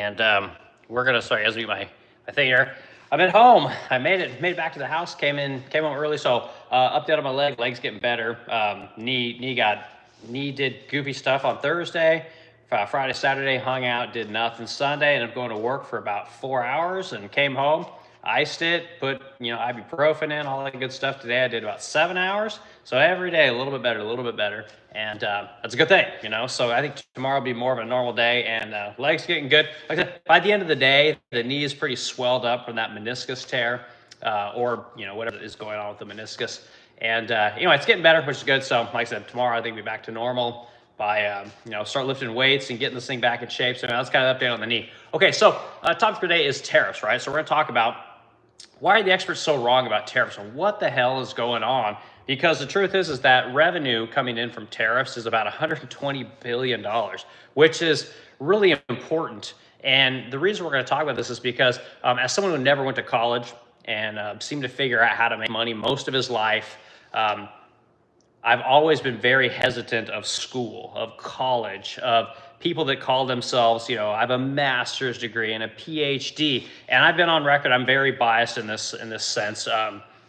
and we're gonna start as my thing here. I'm at home. I made it back to the house. Came home early, so update on my leg's getting better. Knee did goofy stuff on Thursday. Friday, Saturday, hung out, did nothing. Sunday, ended up going to work for about 4 hours and came home, iced it, put ibuprofen in, all that good stuff. Today I did about 7 hours. So every day a little bit better, and that's a good thing, So I think tomorrow will be more of a normal day, and legs getting good. Like I said, by the end of the day, the knee is pretty swelled up from that meniscus tear, or whatever is going on with the meniscus, and it's getting better, which is good. So like I said, tomorrow I think we'll be back to normal by start lifting weights and getting this thing back in shape. So that's kind of update on the knee. Okay, so topic for today is tariffs, right? So we're going to talk about why are the experts so wrong about tariffs, and what the hell is going on? Because the truth is that revenue coming in from tariffs is about $120 billion, which is really important. And the reason we're going to talk about this is because as someone who never went to college and seemed to figure out how to make money most of his life, I've always been very hesitant of school, of college, of people that call themselves, I have a master's degree and a PhD. And I've been on record, I'm very biased in this sense,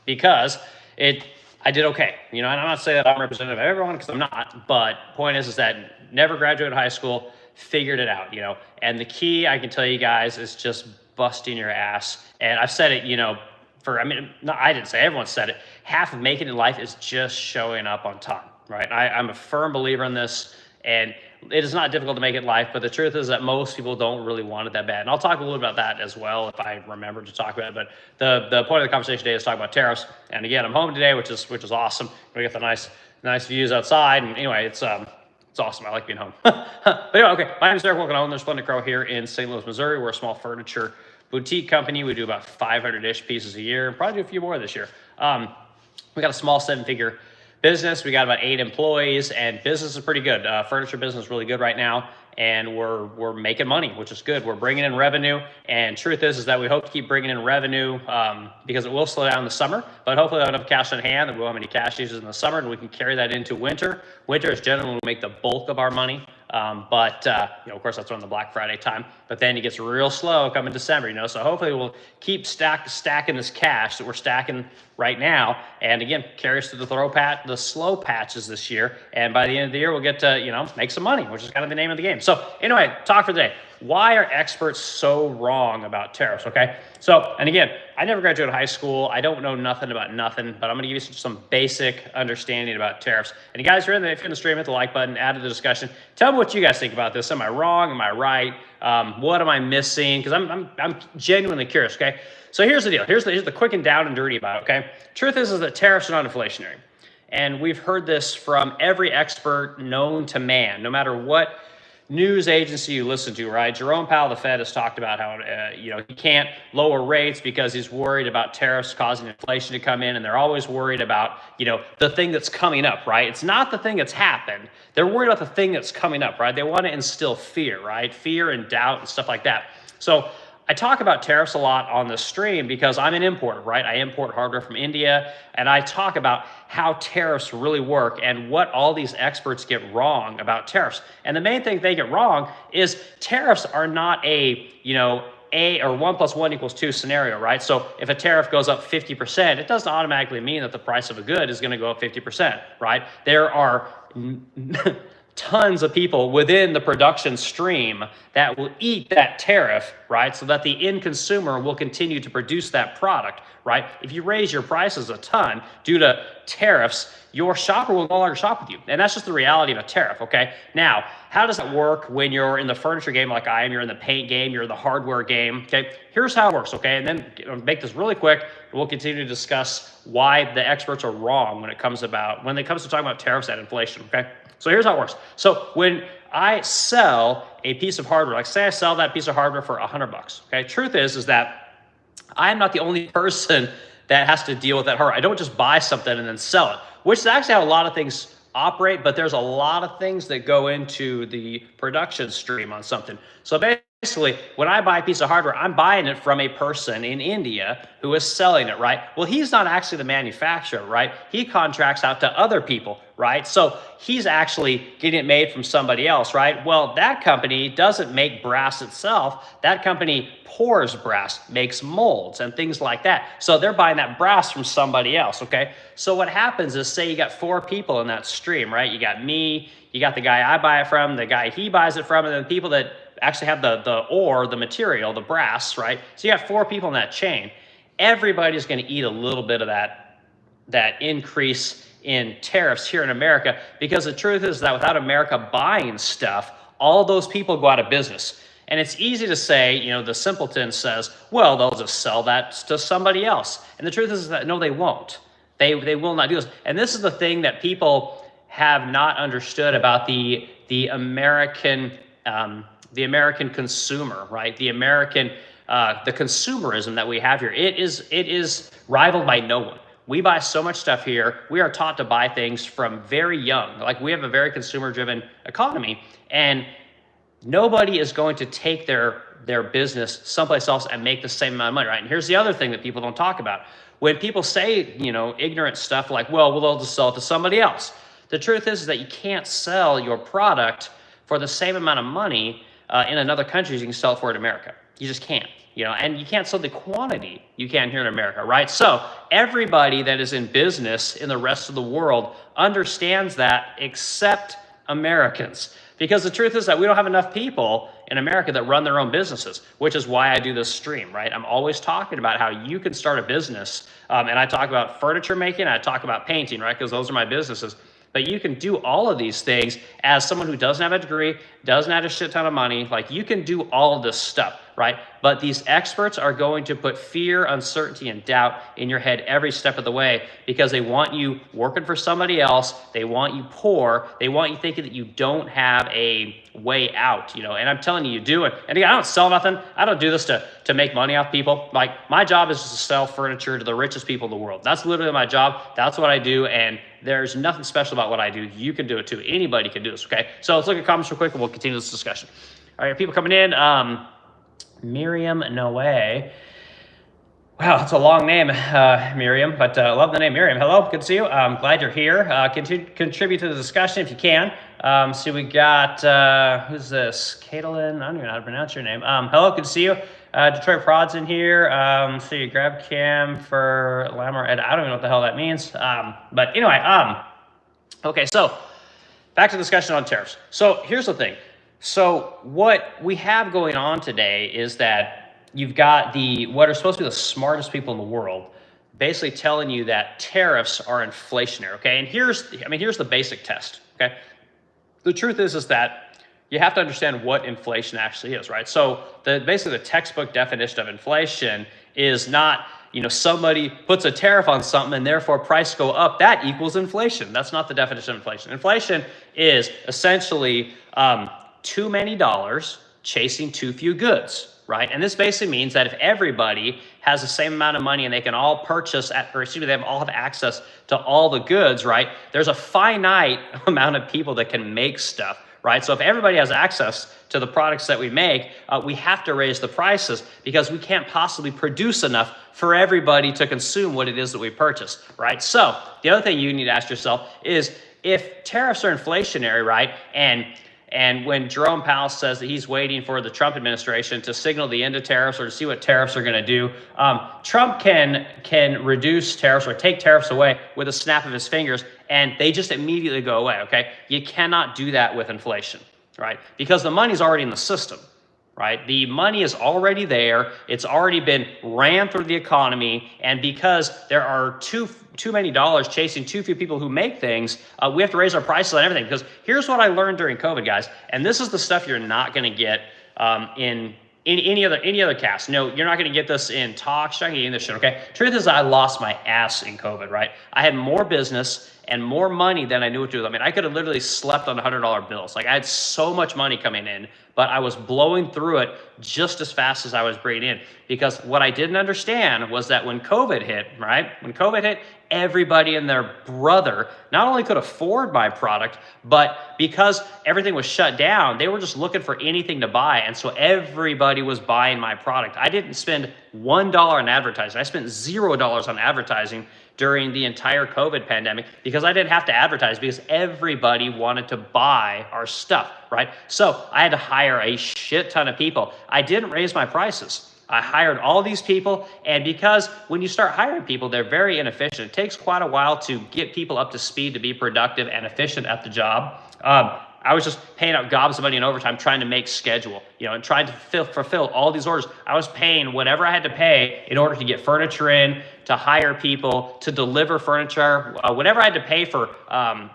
because I did okay. And I'm not saying that I'm representative of everyone, because I'm not, but point is that never graduated high school, figured it out, And the key, I can tell you guys, is just busting your ass. And I've said it, I didn't say, everyone said it. Half of making it in life is just showing up on time, right? I'm a firm believer in this, and it is not difficult to make it in life, but the truth is that most people don't really want it that bad. And I'll talk a little bit about that as well if I remember to talk about it. But the point of the conversation today is talk about tariffs. And again, I'm home today, which is awesome. We get the nice views outside, and anyway, it's awesome. I like being home. But anyway, okay, my name is Derek. Welcome home. There's Splendid Crow here in St. Louis, Missouri. We're a small furniture boutique company. We do about 500-ish pieces a year, and probably do a few more this year. We got a small 7-figure business. We got about 8 employees, and business is pretty good. Furniture business is really good right now, and we're making money, which is good. We're bringing in revenue, and truth is that we hope to keep bringing in revenue because it will slow down in the summer, but hopefully we'll have enough cash on hand that we won't have any cash issues in the summer, and we can carry that into winter. Winter is generally when we make the bulk of our money. But of course, that's around the Black Friday time. But then it gets real slow come in December, So hopefully we'll keep stacking this cash that we're stacking right now, and again, carry us through the slow patches this year. And by the end of the year, we'll get to make some money, which is kind of the name of the game. So anyway, talk for today. Why are experts so wrong about tariffs? Okay, so and again, I never graduated high school. I don't know nothing about nothing, but I'm going to give you some basic understanding about tariffs. And you guys, if you're in the stream, hit the like button, add to the discussion. Tell me what you guys think about this. Am I wrong? Am I right? What am I missing? Because I'm genuinely curious. Okay, so here's the deal. Here's the quick and down and dirty about it. Okay, truth is that tariffs are not inflationary, and we've heard this from every expert known to man, no matter what news agency you listen to, right? Jerome Powell, the Fed, has talked about how he can't lower rates because he's worried about tariffs causing inflation to come in, and they're always worried about the thing that's coming up, right? It's not the thing that's happened. They're worried about the thing that's coming up, right? They want to instill fear, right? Fear and doubt and stuff like that. So I talk about tariffs a lot on the stream because I'm an importer, right? I import hardware from India, and I talk about how tariffs really work and what all these experts get wrong about tariffs. And the main thing they get wrong is tariffs are not a 1 + 1 = 2 scenario, right? So if a tariff goes up 50%, it doesn't automatically mean that the price of a good is going to go up 50%, right? There are tons of people within the production stream that will eat that tariff, right? So that the end consumer will continue to produce that product, right? If you raise your prices a ton due to tariffs, your shopper will no longer shop with you. And that's just the reality of a tariff, okay? Now, how does it work when you're in the furniture game like I am, you're in the paint game, you're in the hardware game, okay? Here's how it works, okay? And then I'll make this really quick, and we'll continue to discuss why the experts are wrong when it comes to talking about tariffs and inflation, okay? So here's how it works. So when I sell a piece of hardware, like say I sell that piece of hardware for $100, okay? Truth is that I'm not the only person that has to deal with that hardware. I don't just buy something and then sell it, which is actually how a lot of things operate, but there's a lot of things that go into the production stream on something. So basically, basically, when I buy a piece of hardware, I'm buying it from a person in India who is selling it, right? Well, he's not actually the manufacturer, right? He contracts out to other people, right? So he's actually getting it made from somebody else, right? Well, that company doesn't make brass itself. That company pours brass, makes molds and things like that. So they're buying that brass from somebody else, okay? So what happens is, say you got 4 people in that stream, right? You got me, you got the guy I buy it from, the guy he buys it from, and then people that actually have the ore, the material, the brass, right? So you got 4 people in that chain. Everybody's going to eat a little bit of that increase in tariffs here in America, because the truth is that without America buying stuff, all those people go out of business. And it's easy to say, you know, the simpleton says, well, they'll just sell that to somebody else. And the truth is that no, they won't. They will not do this. And this is the thing that people have not understood about the American consumer, right? The consumerism that we have here. It is rivaled by no one. We buy so much stuff here. We are taught to buy things from very young. Like, we have a very consumer-driven economy, and nobody is going to take their business someplace else and make the same amount of money, right? And here's the other thing that people don't talk about. When people say, you know, ignorant stuff like, well, they'll just sell it to somebody else. The truth is that you can't sell your product for the same amount of money in another country as you can sell it for in America. You just can't, you know, and you can't sell the quantity you can here in America, right? So everybody that is in business in the rest of the world understands that, except Americans. Because the truth is that we don't have enough people in America that run their own businesses, which is why I do this stream, right? I'm always talking about how you can start a business, and I talk about furniture making, I talk about painting, right? Because those are my businesses. But you can do all of these things as someone who doesn't have a degree, doesn't have a shit ton of money. Like, you can do all of this stuff, right? But these experts are going to put fear, uncertainty, and doubt in your head every step of the way, because they want you working for somebody else. They want you poor. They want you thinking that you don't have a way out, you know, and I'm telling you, you do it. And again, I don't sell nothing. I don't do this to make money off people. Like, my job is to sell furniture to the richest people in the world. That's literally my job. That's what I do. And there's nothing special about what I do. You can do it too. Anybody can do this, okay? So let's look at comments real quick and we'll continue this discussion. All right, people coming in. Miriam Noe. Wow, that's a long name, Miriam, but love the name Miriam. Hello, good to see you. I'm glad you're here. Contribute to the discussion if you can. So we got, who's this? Caitlin, I don't even know how to pronounce your name. Hello, good to see you. Detroit Prod's in here. So you grab cam for Lamar, and I don't even know what the hell that means. But anyway, okay, so back to the discussion on tariffs. So here's the thing. So what we have going on today is that you've got what are supposed to be the smartest people in the world basically telling you that tariffs are inflationary, okay? And here's the basic test, okay? The truth is that you have to understand what inflation actually is, right? So basically the textbook definition of inflation is not, you know, somebody puts a tariff on something and therefore prices go up, that equals inflation. That's not the definition of inflation. Inflation is essentially too many dollars chasing too few goods, right? And this basically means that if everybody has the same amount of money and they can all purchase they all have access to all the goods, right? There's a finite amount of people that can make stuff, right? So if everybody has access to the products that we make, we have to raise the prices because we can't possibly produce enough for everybody to consume what it is that we purchase, right? So the other thing you need to ask yourself is, if tariffs are inflationary, right, and when Jerome Powell says that he's waiting for the Trump administration to signal the end of tariffs or to see what tariffs are going to do, Trump can reduce tariffs or take tariffs away with a snap of his fingers, and they just immediately go away, okay? You cannot do that with inflation, right? Because the money's already in the system, right? The money is already there. It's already been ran through the economy, and because there are too many dollars chasing too few people who make things, we have to raise our prices on everything. Because here's what I learned during COVID, guys, and this is the stuff you're not going to get in any other cast. No, you're not going to get this in talks. You're not going to get in this shit, okay? Truth is, I lost my ass in COVID, right? I had more business and more money than I knew what to do with. I mean, I could have literally slept on $100 bills. Like I had so much money coming in, but I was blowing through it just as fast as I was bringing in. Because what I didn't understand was that when COVID hit, right? When COVID hit, everybody and their brother not only could afford my product, but because everything was shut down, they were just looking for anything to buy. And so everybody was buying my product. I didn't spend $1 on advertising. I spent $0 on advertising during the entire COVID pandemic because I didn't have to advertise because everybody wanted to buy our stuff, right? So I had to hire a shit ton of people. I didn't raise my prices. I hired all these people, and because when you start hiring people, they're very inefficient. It takes quite a while to get people up to speed to be productive and efficient at the job. I was just paying out gobs of money in overtime trying to make schedule, and trying to fulfill all these orders. I was paying whatever I had to pay in order to get furniture in, to hire people, to deliver furniture, whatever I had to pay for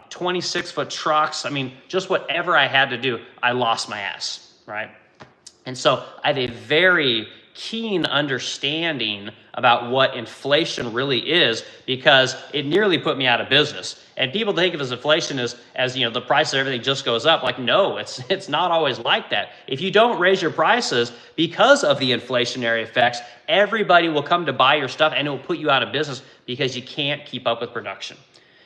26-foot trucks. I mean, just whatever I had to do, I lost my ass, right? And so I have a very keen understanding about what inflation really is because it nearly put me out of business. And people think of as inflation as the price of everything just goes up. Like, no, it's not always like that. If you don't raise your prices because of the inflationary effects, everybody will come to buy your stuff and it will put you out of business because you can't keep up with production.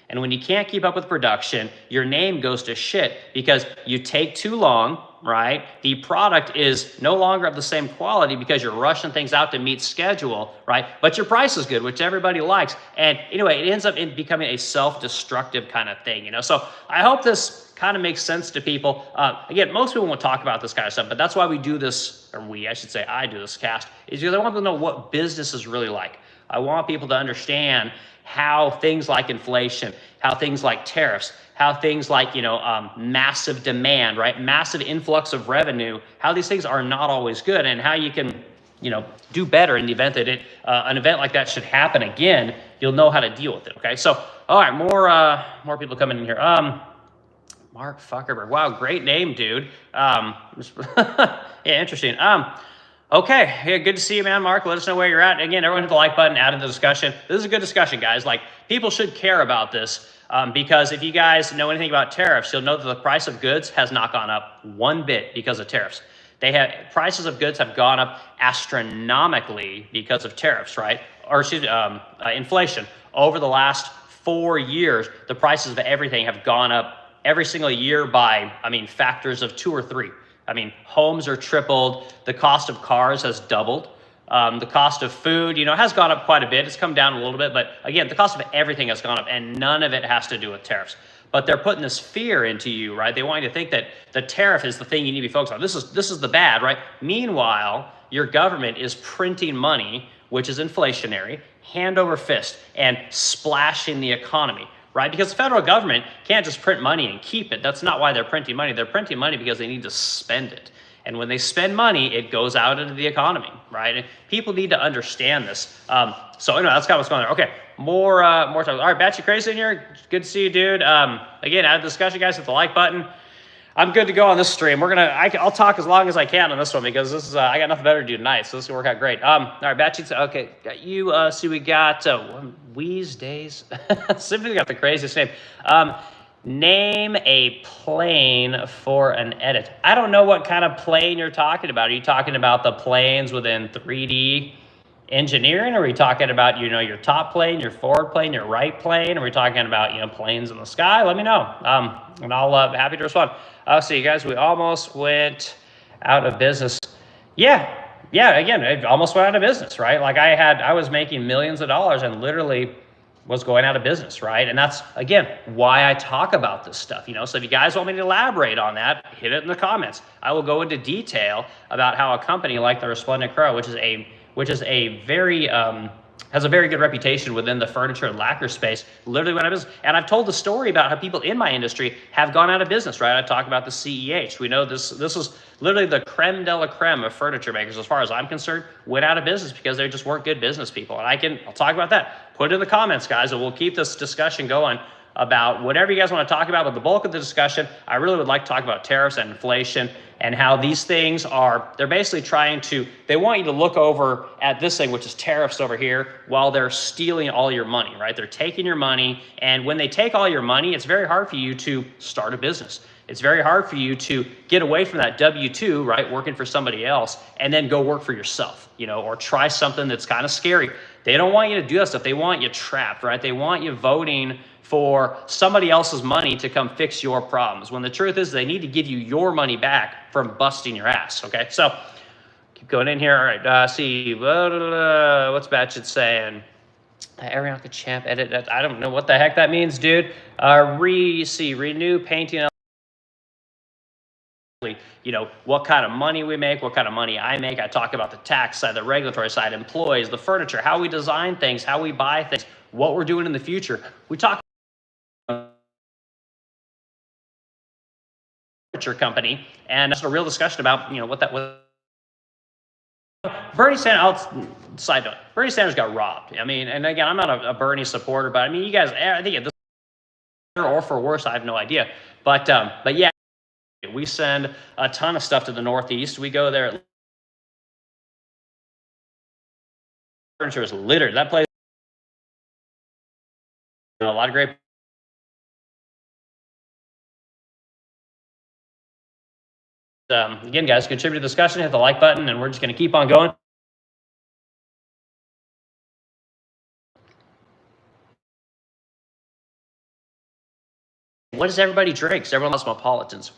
And when you can't keep up with production, your name goes to shit because you take too long, right? The product is no longer of the same quality because you're rushing things out to meet schedule, right? But your price is good, which everybody likes. And anyway, it ends up becoming a self-destructive kind of thing, So I hope this kind of makes sense to people. Again, most people won't talk about this kind of stuff, but that's why we do this, or I do this cast, is because I want them to know what business is really like. I want people to understand how things like inflation, how things like tariffs, how things like, massive demand, right? Massive influx of revenue, how these things are not always good and how you can, do better in the event that an event like that should happen again. You'll know how to deal with it, okay? So, all right, more people coming in here. Mark Fuckerberg. Wow, great name, dude. Yeah, interesting. Okay, yeah, good to see you, man, Mark. Let us know where you're at. Again, everyone hit the like button, add to the discussion. This is a good discussion, guys. Like, people should care about this because if you guys know anything about tariffs, you'll know that the price of goods has not gone up one bit because of tariffs. Prices of goods have gone up astronomically because of tariffs, right? Or inflation. Over the last 4 years, the prices of everything have gone up every single year by, factors of 2 or 3. Homes are tripled. The cost of cars has doubled. The cost of food, has gone up quite a bit. It's come down a little bit, but again, the cost of everything has gone up, and none of it has to do with tariffs. But they're putting this fear into you, right? They want you to think that the tariff is the thing you need to be focused on. This is the bad, right? Meanwhile, your government is printing money, which is inflationary, hand over fist, and splashing the economy. Right? Because the federal government can't just print money and keep it. That's not why they're printing money. They're printing money because they need to spend it. And when they spend money, it goes out into the economy, right? And people need to understand this. So anyway, that's kind of what's going on. Okay, more time. All right, Batchy Crazy in here. Good to see you, dude. Again, add the discussion, guys. Hit the like button. I'm good to go on this stream. I'll talk as long as I can on this one because this is I got nothing better to do tonight, so this will work out great. All right, Batchy. Okay, got you. See, we got Wheeze Days. Simply got the craziest name. Name a plane for an edit. I don't know what kind of plane you're talking about. Are you talking about the planes within 3D engineering? Or are we talking about your top plane, your forward plane, your right plane? Are we talking about planes in the sky? Let me know, and I'll happy to respond. So you guys, we almost went out of business. Yeah. Again, it almost went out of business, right? Like I was making millions of dollars and literally was going out of business, right? And that's, again, why I talk about this stuff, So if you guys want me to elaborate on that, hit it in the comments. I will go into detail about how a company like the Resplendent Crow, which is a very has a very good reputation within the furniture and lacquer space, literally went out of business. And I've told the story about how people in my industry have gone out of business, right? I talk about the CEH. We know this is literally the creme de la creme of furniture makers, as far as I'm concerned, went out of business because they just weren't good business people. And I'll talk about that. Put it in the comments, guys, and we'll keep this discussion going. about whatever you guys want to talk about, but the bulk of the discussion, I really would like to talk about tariffs and inflation and how these things they're basically they want you to look over at this thing, which is tariffs over here, while they're stealing all your money, right? They're taking your money, and when they take all your money, it's very hard for you to start a business. It's very hard for you to get away from that W-2, right, working for somebody else, and then go work for yourself, or try something that's kind of scary. They don't want you to do that stuff. They want you trapped, right? They want you voting for somebody else's money to come fix your problems, when the truth is they need to give you your money back from busting your ass, okay? So keep going in here. All right, see, what's Batchet saying? Arianka Champ, edit, I don't know what the heck that means, dude. Renew painting, what kind of money we make, what kind of money I make. I talk about the tax side, the regulatory side, employees, the furniture, how we design things, how we buy things, what we're doing in the future. We talk furniture company, and that's a real discussion about, what that was. Bernie Sanders, side note, Bernie Sanders got robbed. I mean, and again, I'm not a Bernie supporter, but I mean, you guys, I think this or for worse, I have no idea. But yeah, we send a ton of stuff to the Northeast. We go there. Furniture is littered. That place, a lot of great. Again, guys, contribute to the discussion, hit the like button, and we're just going to keep on going. What does everybody drink? Everyone loves Cosmopolitans.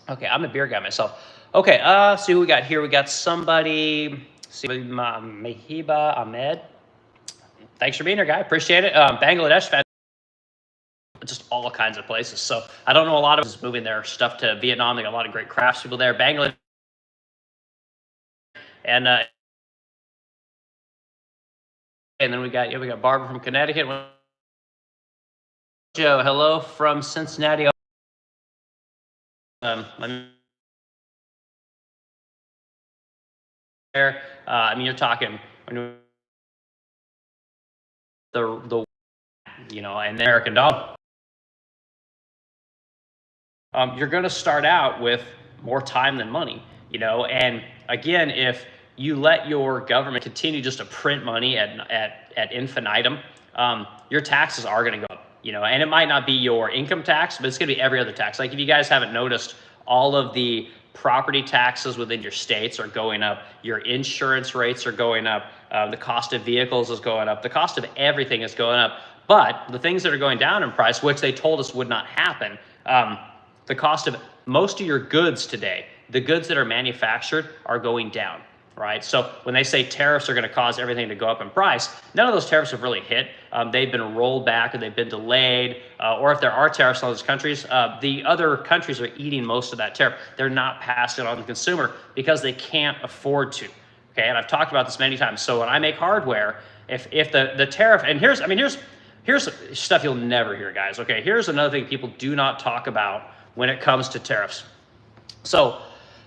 Okay, I'm a beer guy myself. Okay, see who we got here. We got somebody, Mahiba Ahmed. Thanks for being here, guy. Appreciate it. Bangladesh fan. Just all kinds of places. So I don't know a lot of us moving their stuff to Vietnam. They got a lot of great crafts people there. Bangladesh. And then we got Barbara from Connecticut. Joe, hello from Cincinnati. I mean, you're talking the and the American dollar. You're going to start out with more time than money, and again, if you let your government continue just to print money at infinitum, your taxes are going to go up, and it might not be your income tax, but it's going to be every other tax. Like if you guys haven't noticed, all of the property taxes within your states are going up, your insurance rates are going up, the cost of vehicles is going up, the cost of everything is going up, but the things that are going down in price, which they told us would not happen, the cost of most of your goods today, the goods that are manufactured, are going down, right? So when they say tariffs are going to cause everything to go up in price, none of those tariffs have really hit. They've been rolled back, or they've been delayed, or if there are tariffs on those countries, the other countries are eating most of that tariff. They're not passing it on to the consumer because they can't afford to. Okay, and I've talked about this many times. So when I make hardware, if the tariff, and here's stuff you'll never hear, guys. Okay, here's another thing people do not talk about when it comes to tariffs. So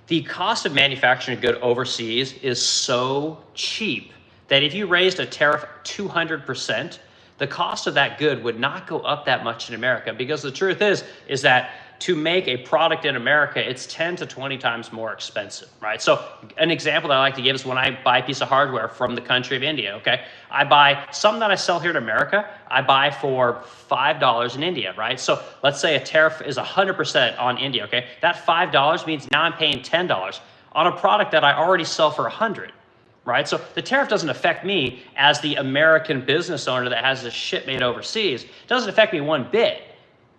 the cost of manufacturing a good overseas is so cheap that if you raised a tariff 200%, the cost of that good would not go up that much in America, because the truth is that to make a product in America, it's 10 to 20 times more expensive, right? So an example that I like to give is when I buy a piece of hardware from the country of India, okay? I buy something that I sell here in America, I buy for $5 in India, right? So let's say a tariff is 100% on India, okay? That $5 means now I'm paying $10 on a product that I already sell for $100. Right? So the tariff doesn't affect me as the American business owner that has this shit made overseas. It doesn't affect me one bit.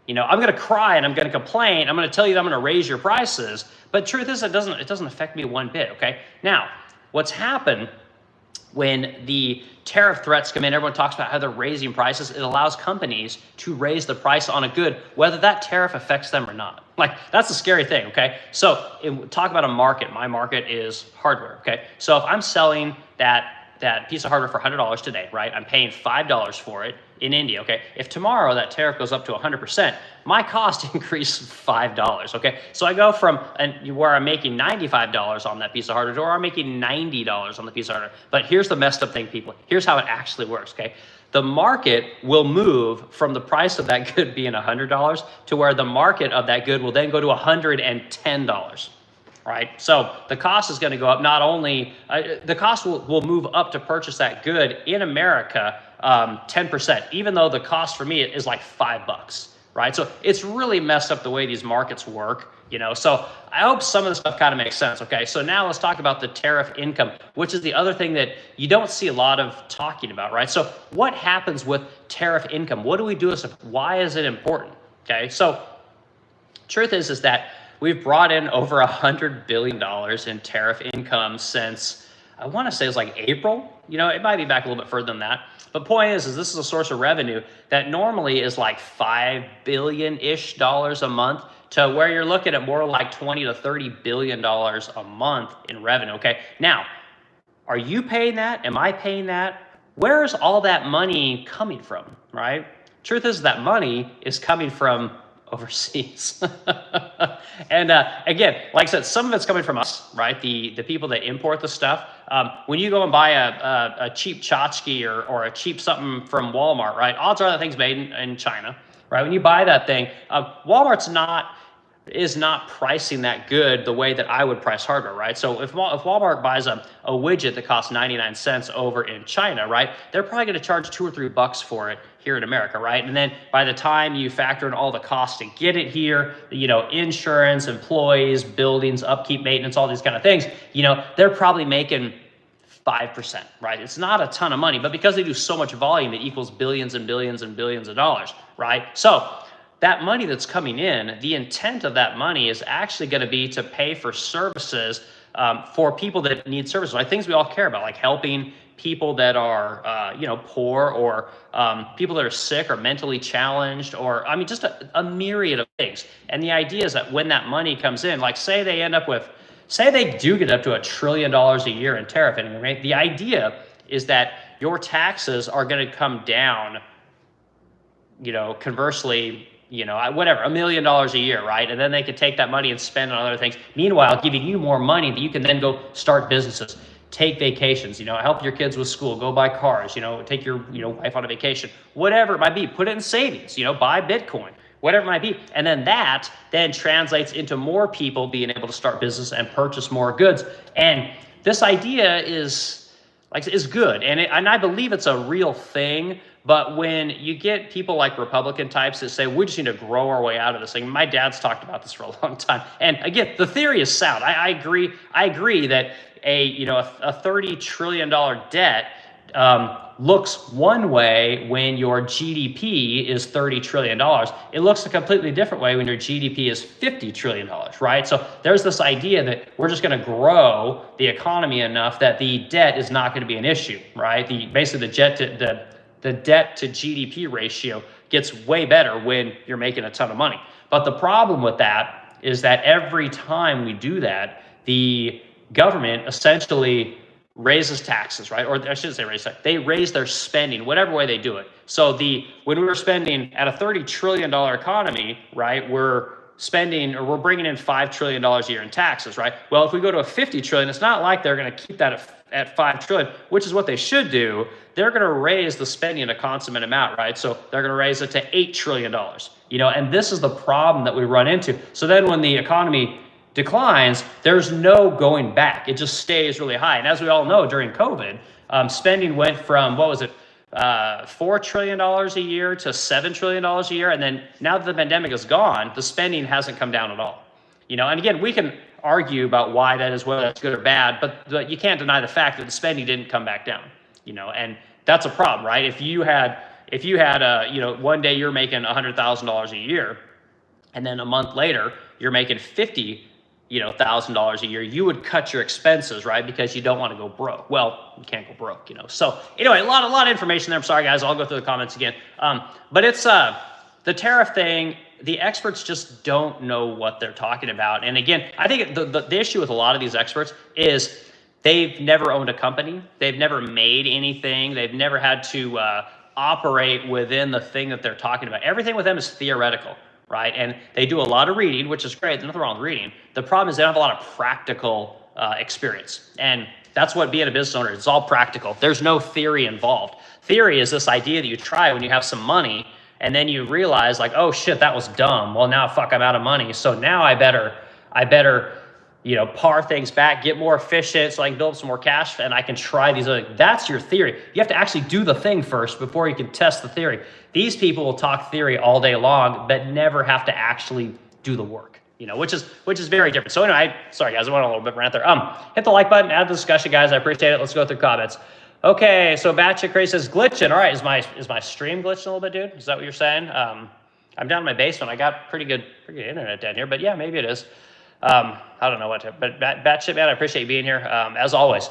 I'm going to cry and I'm going to complain. I'm going to tell you that I'm going to raise your prices. But truth is, it doesn't affect me one bit. Okay. Now, what's happened when the tariff threats come in, everyone talks about how they're raising prices. It allows companies to raise the price on a good, whether that tariff affects them or not. Like, that's the scary thing, okay? So talk about a market. My market is hardware, okay? So if I'm selling that piece of hardware for $100 today, right? I'm paying $5 for it in India, okay? If tomorrow that tariff goes up to 100%, my cost increases $5, okay? So I go from where I'm making $95 on that piece of hardware, or I'm making $90 on the piece of hardware. But here's the messed up thing, people. Here's how it actually works, okay? the market will move from the price of that good being $100 to where the market of that good will then go to $110. Right? So the cost is going to go up. Not only the cost will move up to purchase that good in America 10%, even though the cost for me is like $5. Right? So it's really messed up the way these markets work. So I hope some of this stuff kind of makes sense. Okay, so now let's talk about the tariff income, which is the other thing that you don't see a lot of talking about, right? So what happens with tariff income? What do we do? Why is it important? Okay, so truth is that we've brought in over $100 billion in tariff income since, I want to say it's like April. It might be back a little bit further than that. But point is this is a source of revenue that normally is like $5 billion-ish a month, to where you're looking at more like $20 to $30 billion a month in revenue. Okay, now, are you paying that? Am I paying that? Where's all that money coming from, right? Truth is that money is coming from overseas. And again, like I said, some of it's coming from us, right? The people that import the stuff. When you go and buy a cheap tchotchke or a cheap something from Walmart, right? Odds are that thing's made in China, right? When you buy that thing, Walmart's is not pricing that good the way that I would price hardware, right? So if Walmart buys a widget that costs 99 cents over in China, right, they're probably going to charge $2 or $3 for it here in America, right? And then by the time you factor in all the costs to get it here, insurance, employees, buildings, upkeep, maintenance, all these kind of things, they're probably making 5%, right? It's not a ton of money, but because they do so much volume, it equals billions and billions and billions of dollars, right? So that money that's coming in, the intent of that money is actually going to be to pay for services for people that need services, like things we all care about, like helping people that are, poor, or people that are sick or mentally challenged, or just a myriad of things. And the idea is that when that money comes in, like say they do get up to $1 trillion a year in tariff income, right? The idea is that your taxes are going to come down, conversely, whatever, $1 million a year, right? And then they could take that money and spend on other things. Meanwhile, giving you more money that you can then go start businesses, take vacations, help your kids with school, go buy cars, take your, wife on a vacation, whatever it might be, put it in savings, buy Bitcoin, whatever it might be. And then that then translates into more people being able to start business and purchase more goods. And this idea is good. And I believe it's a real thing. But when you get people like Republican types that say, we just need to grow our way out of this thing. My dad's talked about this for a long time. And again, the theory is sound. I agree that a $30 trillion debt looks one way when your GDP is $30 trillion. It looks a completely different way when your GDP is $50 trillion, right? So there's this idea that we're just going to grow the economy enough that the debt is not going to be an issue, right? Basically the debt to GDP ratio gets way better when you're making a ton of money. But the problem with that is that every time we do that, the government essentially raises taxes, right? Or I shouldn't say raise taxes. They raise their spending, whatever way they do it. So when we were spending at a $30 trillion economy, right, we're bringing in $5 trillion a year in taxes, right? Well, if we go to a $50 trillion, it's not like they're going to keep that at $5 trillion, which is what they should do. They're going to raise the spending a consummate amount, right? So they're going to raise it to $8 trillion, and this is the problem that we run into. So then when the economy declines, there's no going back. It just stays really high. And as we all know, during COVID, spending went from, $4 trillion a year to $7 trillion a year. And then now that the pandemic is gone, the spending hasn't come down at all. And again, we can argue about why that is, whether that's good or bad, but you can't deny the fact that the spending didn't come back down, and that's a problem, right? If you had one day you're making $100,000 a year, and then a month later you're making $50,000 a year, you would cut your expenses, right? Because you don't want to go broke. Well, you can't go broke, So anyway, a lot of information there. I'm sorry, guys. I'll go through the comments again. But it's the tariff thing. The experts just don't know what they're talking about. And again, I think the issue with a lot of these experts is they've never owned a company. They've never made anything. They've never had to operate within the thing that they're talking about. Everything with them is theoretical, right? And they do a lot of reading, which is great. There's nothing wrong with reading. The problem is they don't have a lot of practical experience. And That's what being a business owner is. It's all practical. There's no theory involved. Theory is this idea that you try when you have some money, and then you realize like, oh shit, that was dumb. Well, now fuck, I'm out of money. So now I better, par things back, get more efficient so I can build some more cash and I can try these other. That's your theory. You have to actually do the thing first before you can test the theory. These people will talk theory all day long, but never have to actually do the work, which is very different. So anyway, sorry guys, I went a little bit rant there. Hit the like button, add the discussion, guys. I appreciate it. Let's go through comments. Okay, so Batshit Crazy says glitching. All right, is my stream glitching a little bit, dude? Is that what you're saying? I'm down in my basement. I got pretty good internet down here, but yeah, maybe it is. I don't know what to, but Batshit, man, I appreciate you being here, as always.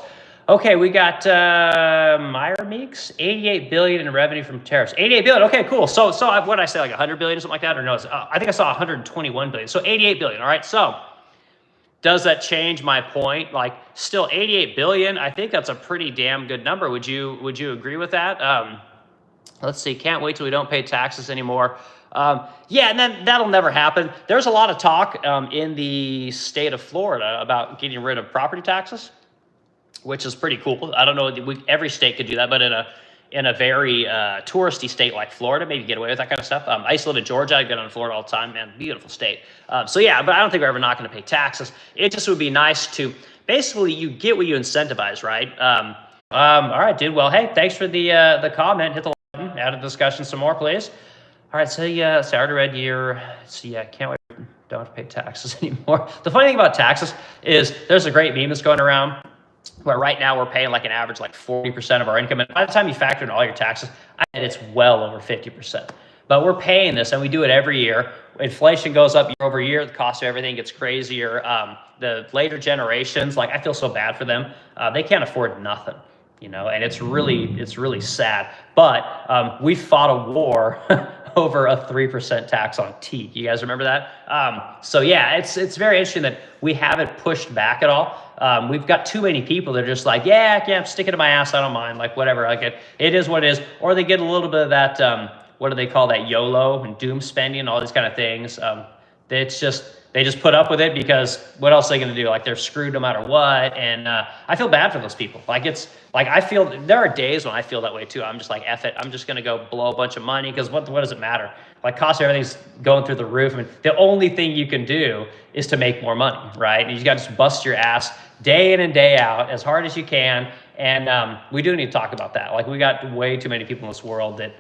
Okay, we got Meyer Meeks, 88 billion in revenue from tariffs. 88 billion. Okay, cool. So what did I say, like 100 billion or something like that, or no? I think I saw 121 billion. So 88 billion. All right. So does that change my point? Like, still 88 billion. I think that's a pretty damn good number. Would you agree with that? Let's see. Can't wait till we don't pay taxes anymore. Yeah, and then that'll never happen. There's a lot of talk in the state of Florida about getting rid of property taxes, which is pretty cool. I don't know, every state could do that, but in a very touristy state like Florida, maybe get away with that kind of stuff. I used to live in Georgia. I get on Florida all the time, man. Beautiful state. So yeah, but I don't think we're ever not going to pay taxes. It just would be nice to, basically, you get what you incentivize, right? All right, dude. Well, hey, thanks for the comment. Hit the like button. Add a discussion some more, please. All right, so yeah, so I already read your, so yeah, can't wait, don't have to pay taxes anymore. The funny thing about taxes is there's a great meme that's going around where right now we're paying like an average like 40% of our income. And by the time you factor in all your taxes, I bet it's well over 50%. But we're paying this and we do it every year. Inflation goes up year over year. The cost of everything gets crazier. The later generations, like I feel so bad for them. They can't afford nothing. And it's really sad. But we fought a war over a 3% tax on tea. You guys remember that? So yeah, it's very interesting that we haven't pushed back at all. We've got too many people that are just like, yeah, stick it in my ass. I don't mind, like whatever. Like it is what it is. Or they get a little bit of that, what do they call that? YOLO and doom spending, all these kind of things. They just put up with it because what else are they going to do? Like they're screwed no matter what. And I feel bad for those people. I feel there are days when I feel that way too. I'm just like, F it. I'm just going to go blow a bunch of money because what does it matter? Like cost of everything's going through the roof. I mean, the only thing you can do is to make more money, right? And you got to just bust your ass day in and day out as hard as you can. And we do need to talk about that. Like we got way too many people in this world that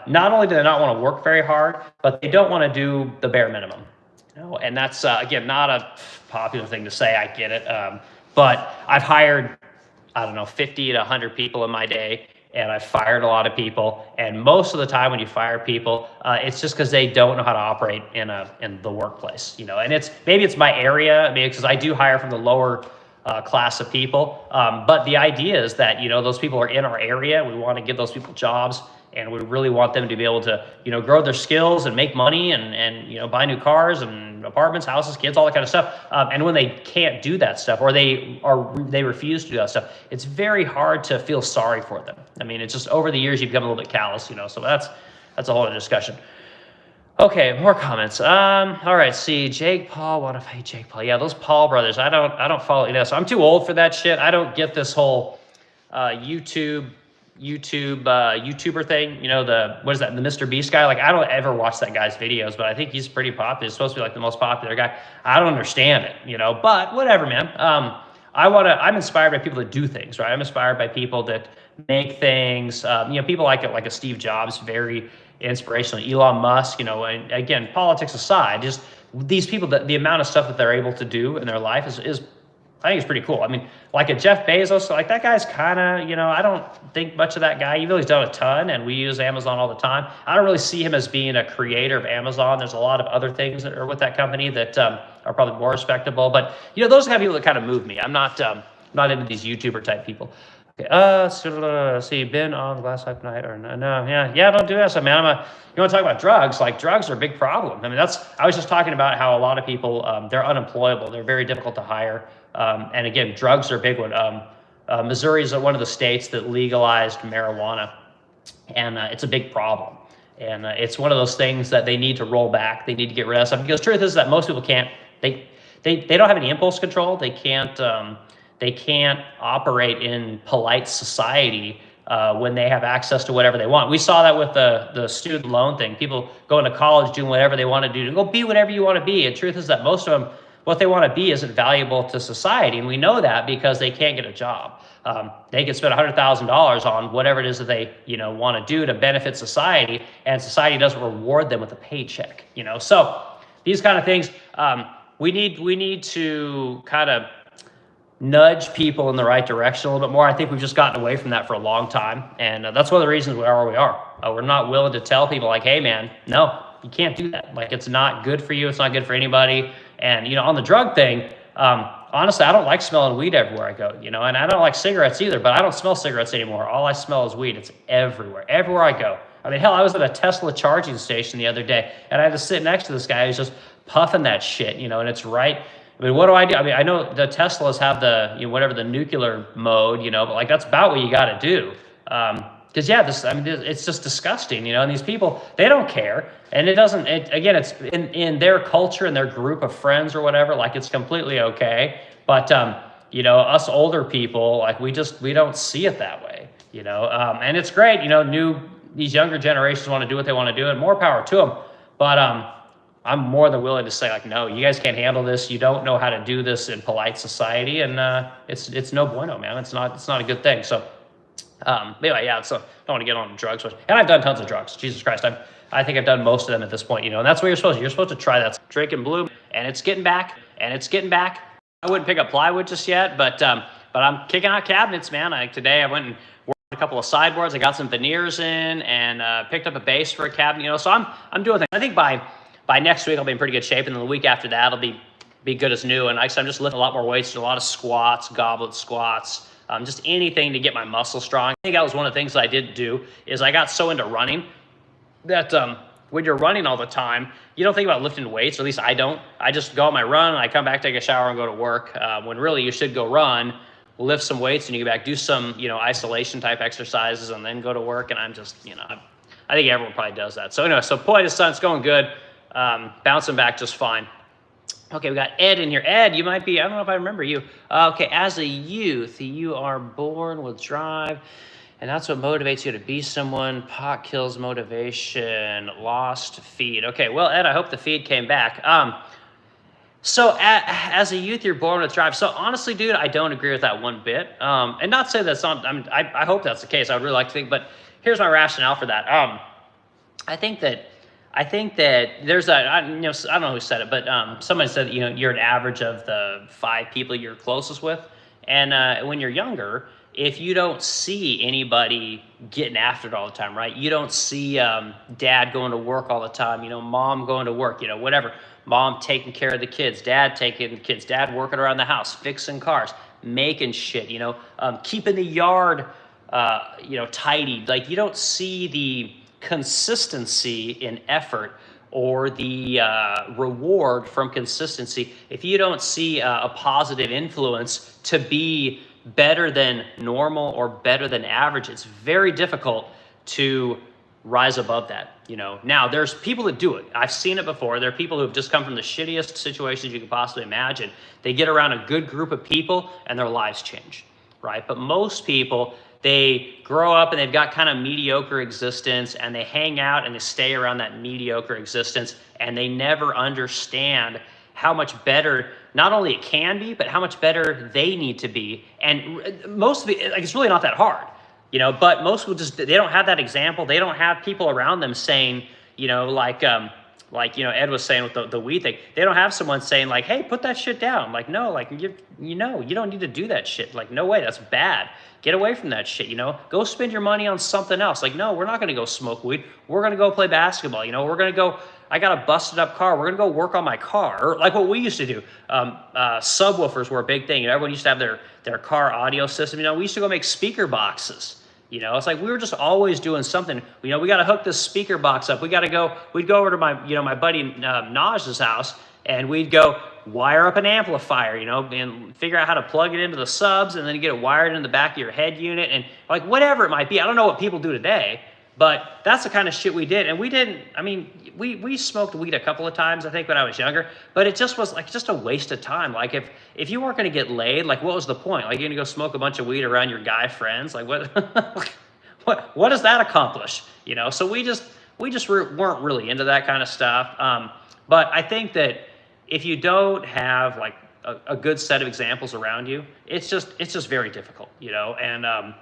not only do they not want to work very hard, but they don't want to do the bare minimum. And that's, again, not a popular thing to say. I get it. But I've hired, 50 to 100 people in my day, and I've fired a lot of people. And most of the time when you fire people, it's just because they don't know how to operate in the workplace, and maybe it's my area, because I do hire from the lower class of people. But the idea is that, those people are in our area. We want to give those people jobs. And we really want them to be able to, grow their skills and make money and buy new cars and apartments, houses, kids, all that kind of stuff. And when they can't do that stuff or they refuse to do that stuff, it's very hard to feel sorry for them. I mean, it's just over the years, you become a little bit callous, so that's a whole other discussion. Okay, more comments. All right, see, Jake Paul, what if I hate Jake Paul? Yeah, those Paul brothers, I don't follow, so I'm too old for that shit. I don't get this whole YouTuber thing, what is that, the Mr. Beast guy? Like, I don't ever watch that guy's videos, but I think he's pretty popular. He's supposed to be like the most popular guy. I don't understand it, but whatever, man. I'm inspired by people that do things, right? I'm inspired by people that make things, people like a Steve Jobs, very inspirational. Elon Musk, and again, politics aside, just these people, the amount of stuff that they're able to do in their life is I think it's pretty cool. I mean, like a Jeff Bezos, like that guy's kind of, I don't think much of that guy, even though he's done a ton and we use Amazon all the time. I don't really see him as being a creator of Amazon. There's a lot of other things that are with that company that are probably more respectable. But, those are the kind of people that kind of move me. I'm not into these YouTuber type people. Okay, so you've been on last night or no? Yeah, don't do that. So, man, you want to talk about drugs? Like, drugs are a big problem. I mean, I was just talking about how a lot of people, they're unemployable. They're very difficult to hire. And again, drugs are a big one. Missouri is one of the states that legalized marijuana, and it's a big problem. And it's one of those things that they need to roll back. They need to get rid of stuff, because the truth is that most people can't. They don't have any impulse control. They can't. they can't operate in polite society when they have access to whatever they want. We saw that with the student loan thing. People going to college, doing whatever they want to do, to go be whatever you want to be. And truth is that most of them, what they want to be isn't valuable to society. And we know that because they can't get a job. They can spend $100,000 on whatever it is that they, want to do to benefit society, and society doesn't reward them with a paycheck, So these kind of things, we need to kind of nudge people in the right direction a little bit more. I think we've just gotten away from that for a long time. And that's one of the reasons we are where we are. We're not willing to tell people like, hey man, no, you can't do that. Like, it's not good for you. It's not good for anybody. And, on the drug thing, honestly, I don't like smelling weed everywhere I go, and I don't like cigarettes either, but I don't smell cigarettes anymore. All I smell is weed. It's everywhere I go. I mean, hell, I was at a Tesla charging station the other day, and I had to sit next to this guy who's just puffing that shit, and it's right. I mean, what do I do? I mean, I know the Teslas have the, whatever, the nuclear mode, but like, that's about what you got to do. Because it's just disgusting, and these people, they don't care. And again, it's in their culture and their group of friends or whatever, like, it's completely okay. But, us older people, like, we don't see it that way, and it's great, these younger generations want to do what they want to do, and more power to them. But, I'm more than willing to say, like, no, you guys can't handle this. You don't know how to do this in polite society, and it's no bueno, man. It's not a good thing. So, anyway, yeah. So, I don't want to get on drugs, and I've done tons of drugs. Jesus Christ, I think I've done most of them at this point, and that's what you're supposed to. You're supposed to try that. Drinking blue, and it's getting back. I wouldn't pick up plywood just yet, but I'm kicking out cabinets, man. Today I went and worked a couple of sideboards. I got some veneers in, and picked up a base for a cabinet. So I'm doing things. I think by next week, I'll be in pretty good shape, and then the week after that, I'll be good as new. And I'm just lifting a lot more weights, a lot of squats, goblet squats, just anything to get my muscles strong. I think that was one of the things that I did do, is I got so into running that when you're running all the time, you don't think about lifting weights, or at least I don't. I just go on my run, and I come back, take a shower, and go to work, when really you should go run, lift some weights, and you get back, do some, isolation type exercises, and then go to work. And I'm just, I think everyone probably does that. So anyway, point is, son, it's going good. Bouncing back just fine. Okay, we got Ed in here. Ed, you might be, I don't know if I remember you. Okay, as a youth, you are born with drive, and that's what motivates you to be someone. Pot kills motivation. Lost feed. Okay, well, Ed, I hope the feed came back. So as a youth, you're born with drive. So honestly, dude, I don't agree with that one bit. And not to say that's not, I hope that's the case. I would really like to think, but here's my rationale for that. I think that there's I don't know who said it, but somebody said that, you're an average of the 5 people you're closest with. And when you're younger, if you don't see anybody getting after it all the time, right? You don't see dad going to work all the time, mom going to work, whatever. Mom taking care of the kids, dad taking the kids, dad working around the house, fixing cars, making shit, keeping the yard, tidy. Like, you don't see the consistency in effort or the reward from consistency. If you don't see a positive influence to be better than normal or better than average, it's very difficult to rise above that. Now there's people that do it. I've seen it before. There are people who have just come from the shittiest situations you could possibly imagine. They get around a good group of people and their lives change, right? But most people, they grow up and they've got kind of mediocre existence, and they hang out and they stay around that mediocre existence, and they never understand how much better not only it can be, but how much better they need to be. And most of it, like, it's really not that hard, but most people they don't have that example. They don't have people around them saying, like Ed was saying with the weed thing, they don't have someone saying like, hey, put that shit down. Like, no, like, you don't need to do that shit. Like, no way, that's bad. Get away from that shit, Go spend your money on something else. Like, no, we're not going to go smoke weed. We're going to go play basketball. We're going to go, I got a busted up car. We're going to go work on my car. Or like what we used to do. Subwoofers were a big thing. Everyone used to have their car audio system. We used to go make speaker boxes. It's like we were just always doing something. We got to hook this speaker box up. We'd go over to my buddy Naj's house, and we'd go wire up an amplifier, and figure out how to plug it into the subs, and then get it wired in the back of your head unit, and like whatever it might be. I don't know what people do today, But that's the kind of shit we did. And we didn't, I mean, we smoked weed a couple of times, I think, when I was younger, but it just was like just a waste of time. Like if you weren't going to get laid, like what was the point? Like you're going to go smoke a bunch of weed around your guy friends? Like what does that accomplish? You know, so we just weren't really into that kind of stuff. But I think that if you don't have like a good set of examples around you, it's just very difficult, you know. And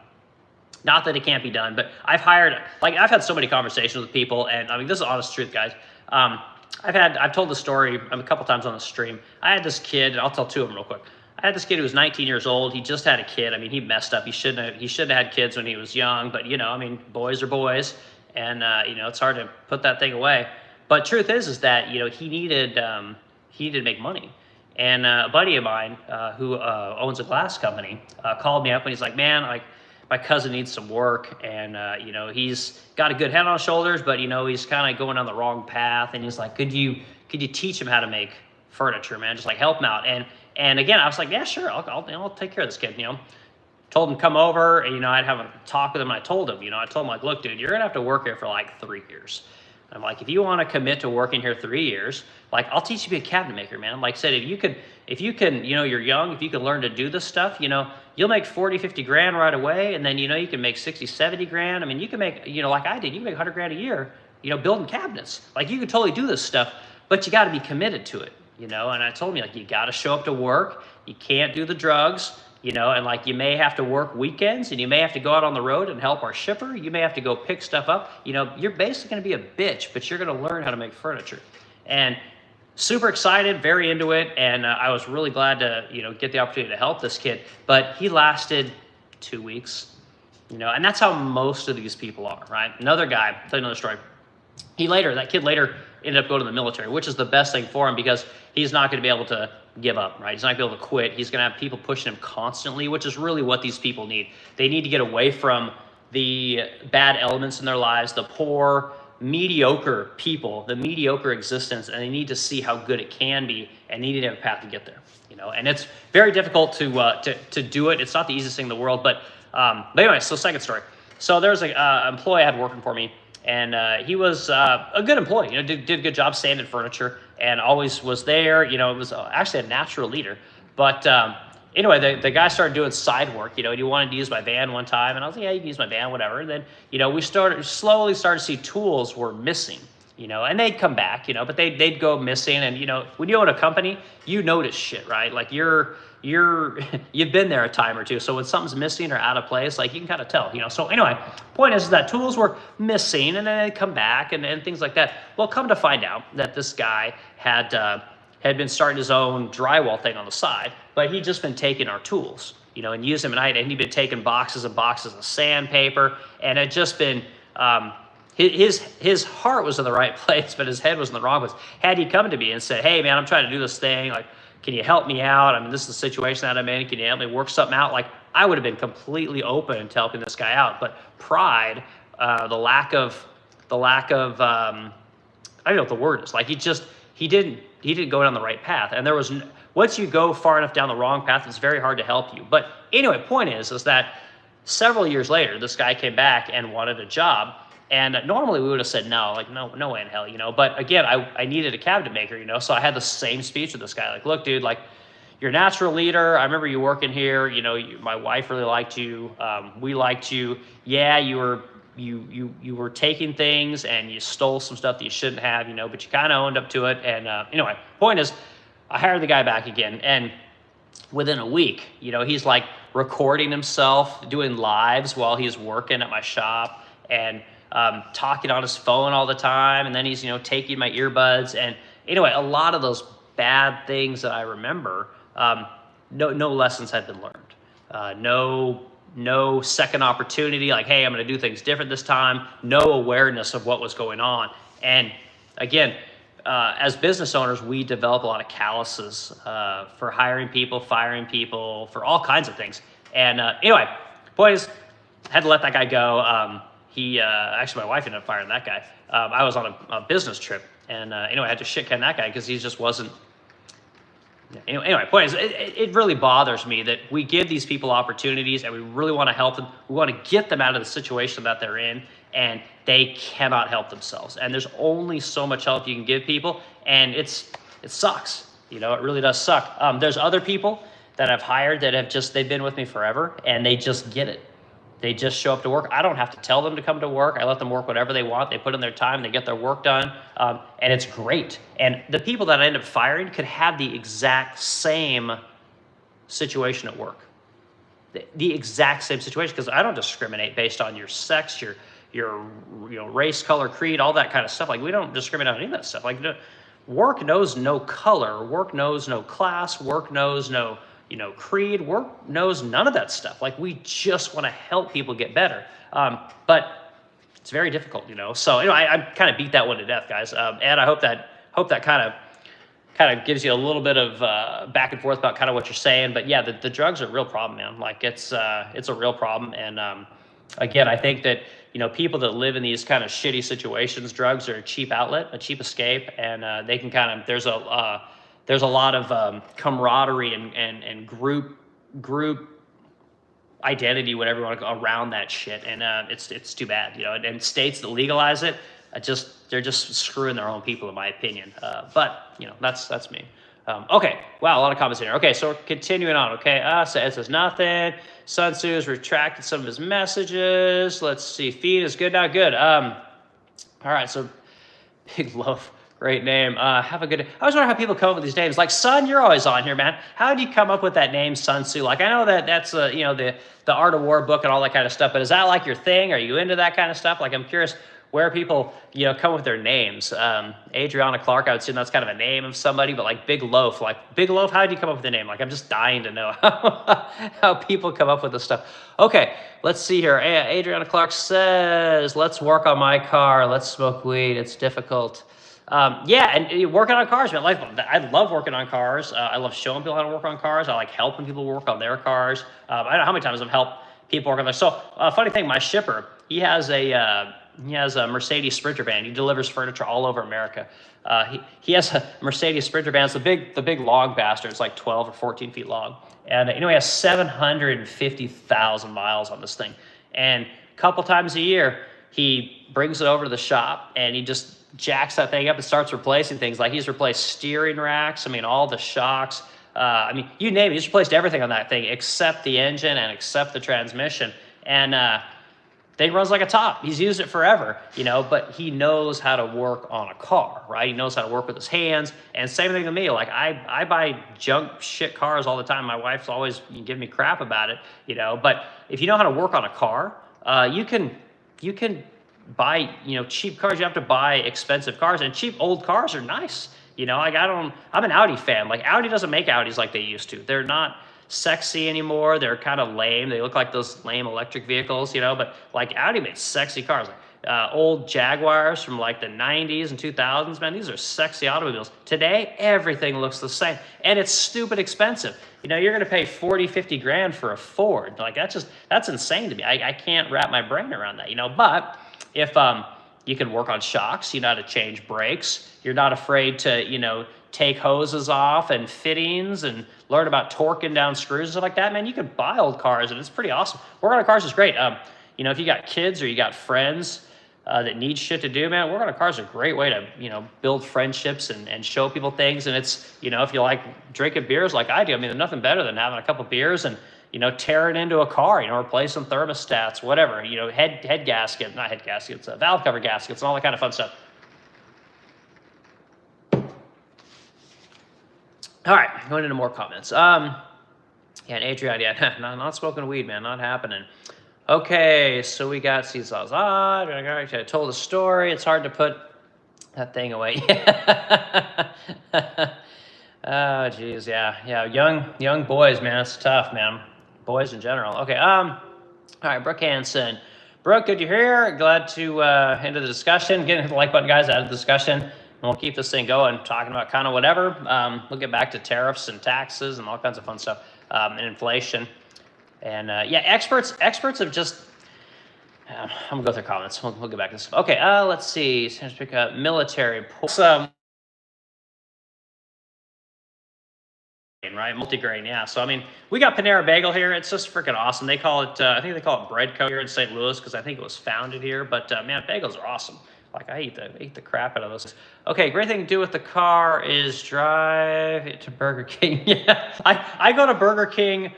not that it can't be done, but I've had so many conversations with people, and I mean, this is honest truth, guys. I've told the story a couple times on the stream. I had this kid, and I'll tell two of them real quick. I had this kid who was 19 years old. He just had a kid. I mean, he messed up. He shouldn't have had kids when he was young, but you know, I mean, boys are boys, and you know, it's hard to put that thing away. But truth is that, you know, he needed to make money. And a buddy of mine who owns a glass company called me up, and he's like, man, like my cousin needs some work, and you know, he's got a good head on his shoulders, but you know, he's kind of going on the wrong path. And he's like, could you teach him how to make furniture, man? Just like help him out. And again, I was like, yeah, sure, I'll take care of this kid. You know, told him to come over, and you know, I'd have a talk with him. And I told him, like, look, dude, you're gonna have to work here for like 3 years. I'm like, if you want to commit to working here 3 years, like, I'll teach you to be a cabinet maker, man. Like I said, if you can, you know, you're young, if you can learn to do this stuff, you know, you'll make 40, 50 grand right away. And then, you know, you can make 60, 70 grand. I mean, you can make, you know, like I did, you can make 100 grand a year, you know, building cabinets. Like, you can totally do this stuff, but you got to be committed to it, you know. And I told me, like, you got to show up to work. You can't do the drugs. You know, and like you may have to work weekends, and you may have to go out on the road and help our shipper. You may have to go pick stuff up. You know, you're basically going to be a bitch, but you're going to learn how to make furniture. And super excited, very into it. And I was really glad to, you know, get the opportunity to help this kid. But he lasted 2 weeks, you know, and that's how most of these people are, right? Another guy, I'll tell you another story. That kid later ended up going to the military, which is the best thing for him because he's not going to be able to give up, right? He's not going to be able to quit. He's going to have people pushing him constantly, which is really what these people need. They need to get away from the bad elements in their lives, the poor, mediocre people, the mediocre existence, and they need to see how good it can be, and they need to have a path to get there, you know. And it's very difficult to do it. It's not the easiest thing in the world, but anyway, so second story. So there's an employee I had working for me, and he was a good employee, you know, did a good job sanding furniture and always was there. You know, it was actually a natural leader. But anyway, the guy started doing side work, you know, and he wanted to use my van one time. And I was like, yeah, you can use my van, whatever. And then, you know, we slowly started to see tools were missing, you know, and they'd come back, you know, but they'd go missing. And, you know, when you own a company, you notice shit, right? Like you've been there a time or two. So when something's missing or out of place, like you can kind of tell, you know. So anyway, point is that tools were missing, and then they'd come back and things like that. Well, come to find out that this guy had been starting his own drywall thing on the side, but he'd just been taking our tools, you know, and using them at night, and he'd been taking boxes and boxes of sandpaper, and had just been, his heart was in the right place, but his head was in the wrong place. Had he come to me and said, hey man, I'm trying to do this thing, like, can you help me out? I mean, this is the situation that I'm in. Can you help me work something out? Like, I would have been completely open to helping this guy out. But pride, the lack of, I don't know what the word is. Like, he didn't go down the right path. And there was, once you go far enough down the wrong path, it's very hard to help you. But anyway, point is that several years later, this guy came back and wanted a job. And normally we would have said no, like no way in hell, you know. But again, I needed a cabinet maker, you know. So I had the same speech with this guy, like, look, dude, like, you're a natural leader. I remember you working here. You know, my wife really liked you. We liked you. Yeah, you were taking things and you stole some stuff that you shouldn't have, you know. But you kind of owned up to it. And anyway, point is, I hired the guy back again, and within a week, you know, he's like recording himself doing lives while he's working at my shop, and talking on his phone all the time, and then he's, you know, taking my earbuds. And anyway, a lot of those bad things that I remember, no lessons had been learned. No second opportunity, like, hey, I'm going to do things different this time. No awareness of what was going on. And again, as business owners, we develop a lot of calluses for hiring people, firing people, for all kinds of things. And anyway, point is, I had to let that guy go. Actually, my wife ended up firing that guy. I was on a business trip, and anyway, I had to shit can that guy because he just wasn't Anyway, point is, it really bothers me that we give these people opportunities and we really want to help them. We want to get them out of the situation that they're in, and they cannot help themselves. And there's only so much help you can give people, and it sucks. It really does suck. There's other people that I've hired that they've been with me forever, and they just get it. They just show up to work. I don't have to tell them to come to work. I let them work whatever they want. They put in their time. They get their work done. And it's great. And the people that I end up firing could have the exact same situation at work. The exact same situation, because I don't discriminate based on your sex, your race, color, creed, all that kind of stuff. Like, we don't discriminate on any of that stuff. Like, work knows no color. Work knows no class. Work knows no creed. Work knows none of that stuff. Like, we just want to help people get better. But it's very difficult, So, I kind of beat that one to death, guys. And I hope that kind of gives you a little bit of back and forth about kind of what you're saying. But yeah, the drugs are a real problem, man. Like, it's a real problem. And again, I think that people that live in these kind of shitty situations, drugs are a cheap outlet, a cheap escape, and they can kind of there's a lot of camaraderie and group identity, whatever you want to go, around that shit, and it's too bad, And states that legalize it, they're just screwing their own people, in my opinion. But that's me. Okay, wow, a lot of comments here. Okay, so we're continuing on. Okay, so it says nothing. Sun Tzu has retracted some of his messages. Let's see, feed is good now. Good. All right, so Big Loaf. Great name. Have a good day. I always wonder how people come up with these names. Like, Sun, you're always on here, man. How did you come up with that name, Sun Tzu? Like, I know that's the Art of War book and all that kind of stuff, but is that like your thing? Are you into that kind of stuff? Like, I'm curious where people, come with their names. Adriana Clark, I would assume that's kind of a name of somebody, but like Big Loaf, how did you come up with the name? Like, I'm just dying to know how people come up with this stuff. Okay, let's see here. Adriana Clark says, let's work on my car. Let's smoke weed. It's difficult. Yeah, and working on cars, man. I love working on cars. I love showing people how to work on cars. I like helping people work on their cars. I don't know how many times I've helped people work on theirs. So, funny thing, my shipper, he has a Mercedes Sprinter van. He delivers furniture all over America. He has a Mercedes Sprinter van. It's the big long bastard. It's like 12 or 14 feet long, and he has 750,000 miles on this thing. And a couple times a year, he brings it over to the shop, and he just jacks that thing up and starts replacing things. Like, he's replaced steering racks, all the shocks, you name it. He's replaced everything on that thing except the engine and except the transmission. And thing runs like a top. He's used it forever, but he knows how to work on a car, right? He knows how to work with his hands. And same thing with me. Like, I buy junk shit cars all the time. My wife's always giving me crap about it, but if you know how to work on a car, you can buy cheap cars. You have to buy expensive cars, and cheap old cars are nice. I'm an Audi fan. Like, Audi doesn't make Audis like they used to. They're not sexy anymore. They're kind of lame. They look like those lame electric vehicles, but like, Audi made sexy cars. Like, old Jaguars from like the 90s and 2000s, man, these are sexy automobiles. Today, everything looks the same, and it's stupid expensive. You're going to pay 40, 50 grand for a Ford. Like, that's insane to me. I can't wrap my brain around that, but if you can work on shocks, you know how to change brakes, you're not afraid to, take hoses off and fittings and learn about torquing down screws and stuff like that, man, you can buy old cars, and it's pretty awesome. Working on cars is great. If you got kids or you got friends that need shit to do, man, working on cars is a great way to, build friendships and show people things. And it's, if you like drinking beers like I do, there's nothing better than having a couple beers and, tear it into a car, replacing thermostats, whatever, valve cover gaskets, and all that kind of fun stuff. All right, going into more comments. And Adrian, not smoking weed, man, not happening. Okay, so we got Seesaws. I told a story. It's hard to put that thing away. Oh, geez, yeah. Young boys, man, it's tough, man. Boys in general. Okay, all right, Brooke Hansen. Brooke, good you're here. Glad to enter the discussion. Get into the like button, guys, out of the discussion. And we'll keep this thing going, talking about kind of whatever. We'll get back to tariffs and taxes and all kinds of fun stuff, and inflation. And experts have just, I'm gonna go through comments. We'll get back to this. Okay, let's see. Let's pick up military. right? Multigrain, yeah. So, I mean, we got Panera Bagel here. It's just freaking awesome. They call it, I think they call it Bread Co. here in St. Louis because I think it was founded here. But, man, bagels are awesome. Like, I eat the crap out of those. Okay, great thing to do with the car is drive it to Burger King. Yeah, I go to Burger King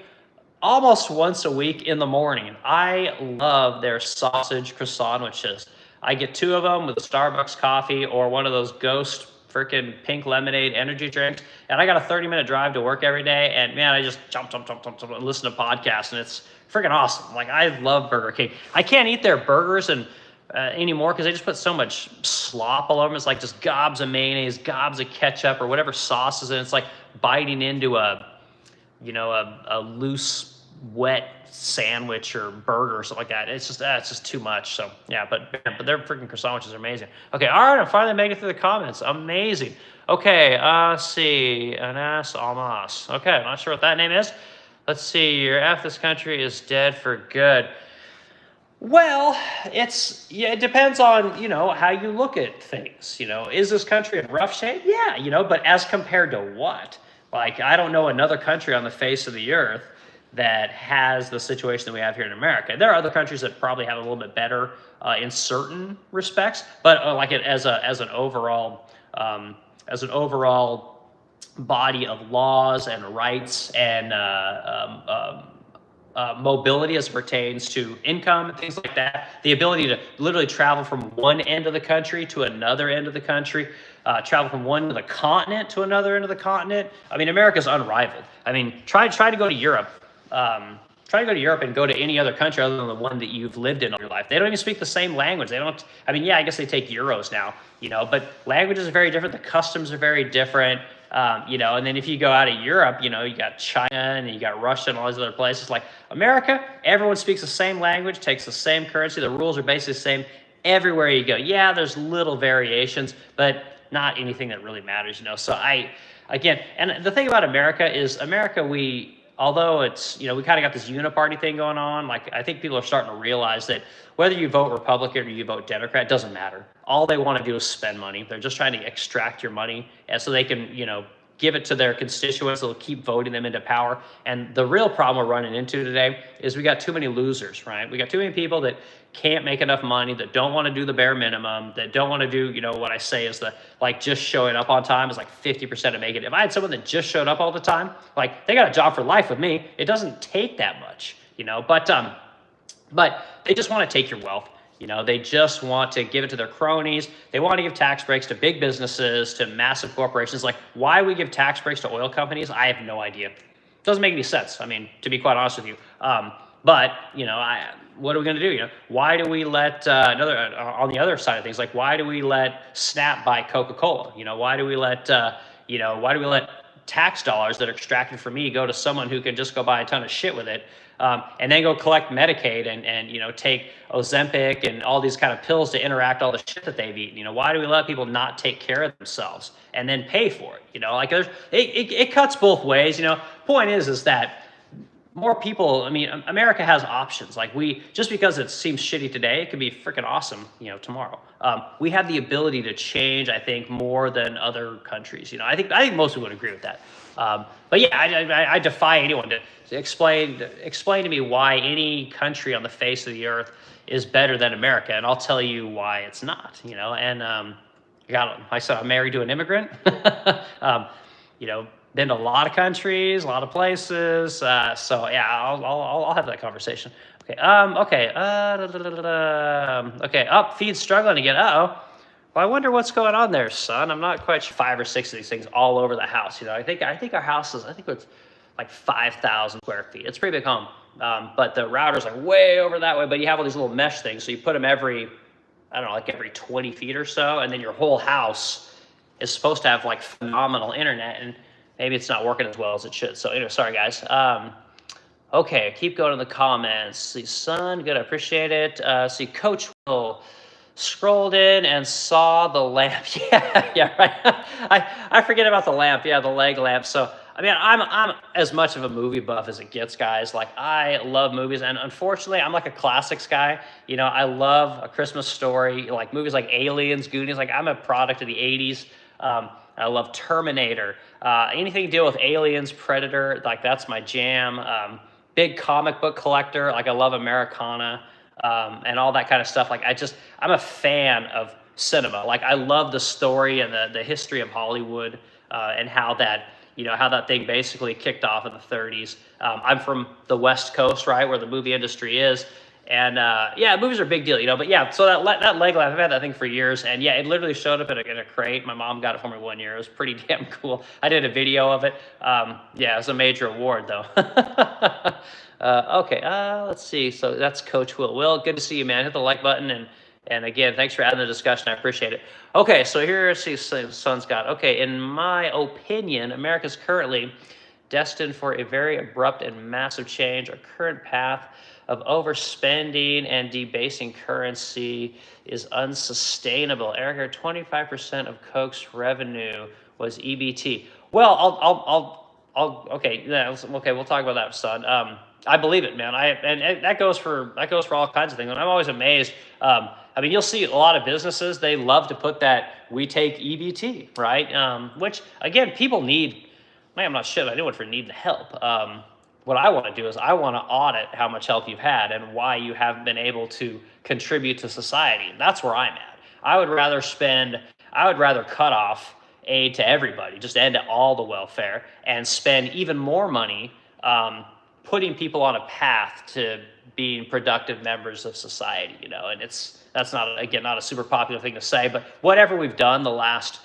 almost once a week in the morning. I love their sausage croissant sandwiches. I get 2 of them with a Starbucks coffee or one of those Ghost freaking pink lemonade energy drinks. And I got a 30-minute drive to work every day. And man, I just jump, and listen to podcasts. And it's freaking awesome. Like, I love Burger King. I can't eat their burgers anymore because they just put so much slop all over them. It's like just gobs of mayonnaise, gobs of ketchup, or whatever sauce is in. It's like biting into a loose, wet sandwich or burger or something like that. It's just too much. So yeah, but their freaking croissant sandwiches are amazing. Okay, all right, I'm finally making it through the comments. Amazing. Okay, let's see, Anas Almas. Okay, I'm not sure what that name is. Let's see, your F this country is dead for good. Well, it depends on, how you look at things. Is this country in rough shape? Yeah, but as compared to what? Like, I don't know another country on the face of the earth that has the situation that we have here in America. There are other countries that probably have a little bit better in certain respects, but as an overall body of laws and rights and mobility as it pertains to income and things like that, the ability to literally travel from one end of the country to another end of the country, travel from one end of the continent to another end of the continent. I mean, America's unrivaled. I mean, try to go to Europe. Try to go to Europe and go to any other country other than the one that you've lived in all your life. They don't even speak the same language. I guess they take euros now, but languages are very different. The customs are very different. And then if you go out of Europe, you got China and you got Russia and all these other places. Like America, everyone speaks the same language, takes the same currency. The rules are basically the same everywhere you go. Yeah, there's little variations, but not anything that really matters, So and the thing about America is although it's, we kind of got this uniparty thing going on, like I think people are starting to realize that whether you vote Republican or you vote Democrat, it doesn't matter. All they want to do is spend money. They're just trying to extract your money and so they can, give it to their constituents. They'll keep voting them into power. And the real problem we're running into today is we got too many losers, right? We got too many people that can't make enough money, that don't want to do the bare minimum, that don't want to do, what I say is just showing up on time is like 50% of making it. If I had someone that just showed up all the time, like they got a job for life with me, it doesn't take that much, but they just want to take your wealth. They just want to give it to their cronies. They want to give tax breaks to big businesses, to massive corporations. Like why we give tax breaks to oil companies, I have no idea. It doesn't make any sense. I mean, to be quite honest with you. But what are we going to do? Why do we let on the other side of things? Like why do we let Snap buy Coca-Cola? Why do we let tax dollars that are extracted from me go to someone who can just go buy a ton of shit with it? And then go collect Medicaid and take Ozempic and all these kind of pills to interact all the shit that they've eaten. Why do we let people not take care of themselves and then pay for it? It cuts both ways. Point is that more people. I mean, America has options. Like just because it seems shitty today, it could be freaking awesome. Tomorrow. We have the ability to change. I think more than other countries. I think most people would agree with that. But yeah, I defy anyone to explain to me why any country on the face of the earth is better than America, and I'll tell you why it's not. And I said I'm married to an immigrant. Been to a lot of countries, a lot of places. So yeah, I'll have that conversation. Okay. Okay. Feed's struggling again. Uh-oh. Well, I wonder what's going on there, son. I'm not quite sure. 5 or 6 of these things all over the house. I think our house is, it's like 5,000 square feet. It's a pretty big home. But the router's like way over that way, but you have all these little mesh things. So you put them every 20 feet or so. And then your whole house is supposed to have like phenomenal internet, and maybe it's not working as well as it should. So anyway, sorry guys. Okay, keep going in the comments. See, son, good, I appreciate it. See, Coach Will scrolled in and saw the lamp. Yeah, right. I forget about the lamp. Yeah, the leg lamp. So I mean, I'm as much of a movie buff as it gets, guys. Like I love movies, and unfortunately, I'm like a classics guy. I love A Christmas Story, like movies like Aliens, Goonies. Like I'm a product of the '80s. I love Terminator. Anything to deal with aliens, Predator, like that's my jam. Big comic book collector, like I love Americana, and all that kind of stuff. Like I'm a fan of cinema. Like I love the story and the history of Hollywood, and how that thing basically kicked off in the 30s. I'm from the West Coast, right, where the movie industry is. And yeah, movies are a big deal, But yeah, so that leg lamp, I've had that thing for years, and yeah, it literally showed up in a crate. My mom got it for me one year. It was pretty damn cool. I did a video of it. Yeah, it was a major award though. Okay, let's see. So that's Coach Will. Will, good to see you, man. Hit the like button, and again, thanks for adding the discussion. I appreciate it. Okay, so here, see, Son Scott. Okay, in my opinion, America's currently destined for a very abrupt and massive change. Our current path of overspending and debasing currency is unsustainable. Eric, 25% of Coke's revenue was EBT. Well, okay, yeah, okay, we'll talk about that, son. I believe it, man. And that goes for all kinds of things. And I'm always amazed. I mean, you'll see a lot of businesses, they love to put that we take EBT, right? Which again, people need. Man, I'm not shitting anyone for needing help. What I want to do is I want to audit how much help you've had and why you haven't been able to contribute to society. That's where I'm at. I would rather cut off aid to everybody, just end all the welfare, and spend even more money putting people on a path to being productive members of society, and that's not a super popular thing to say, but whatever we've done the last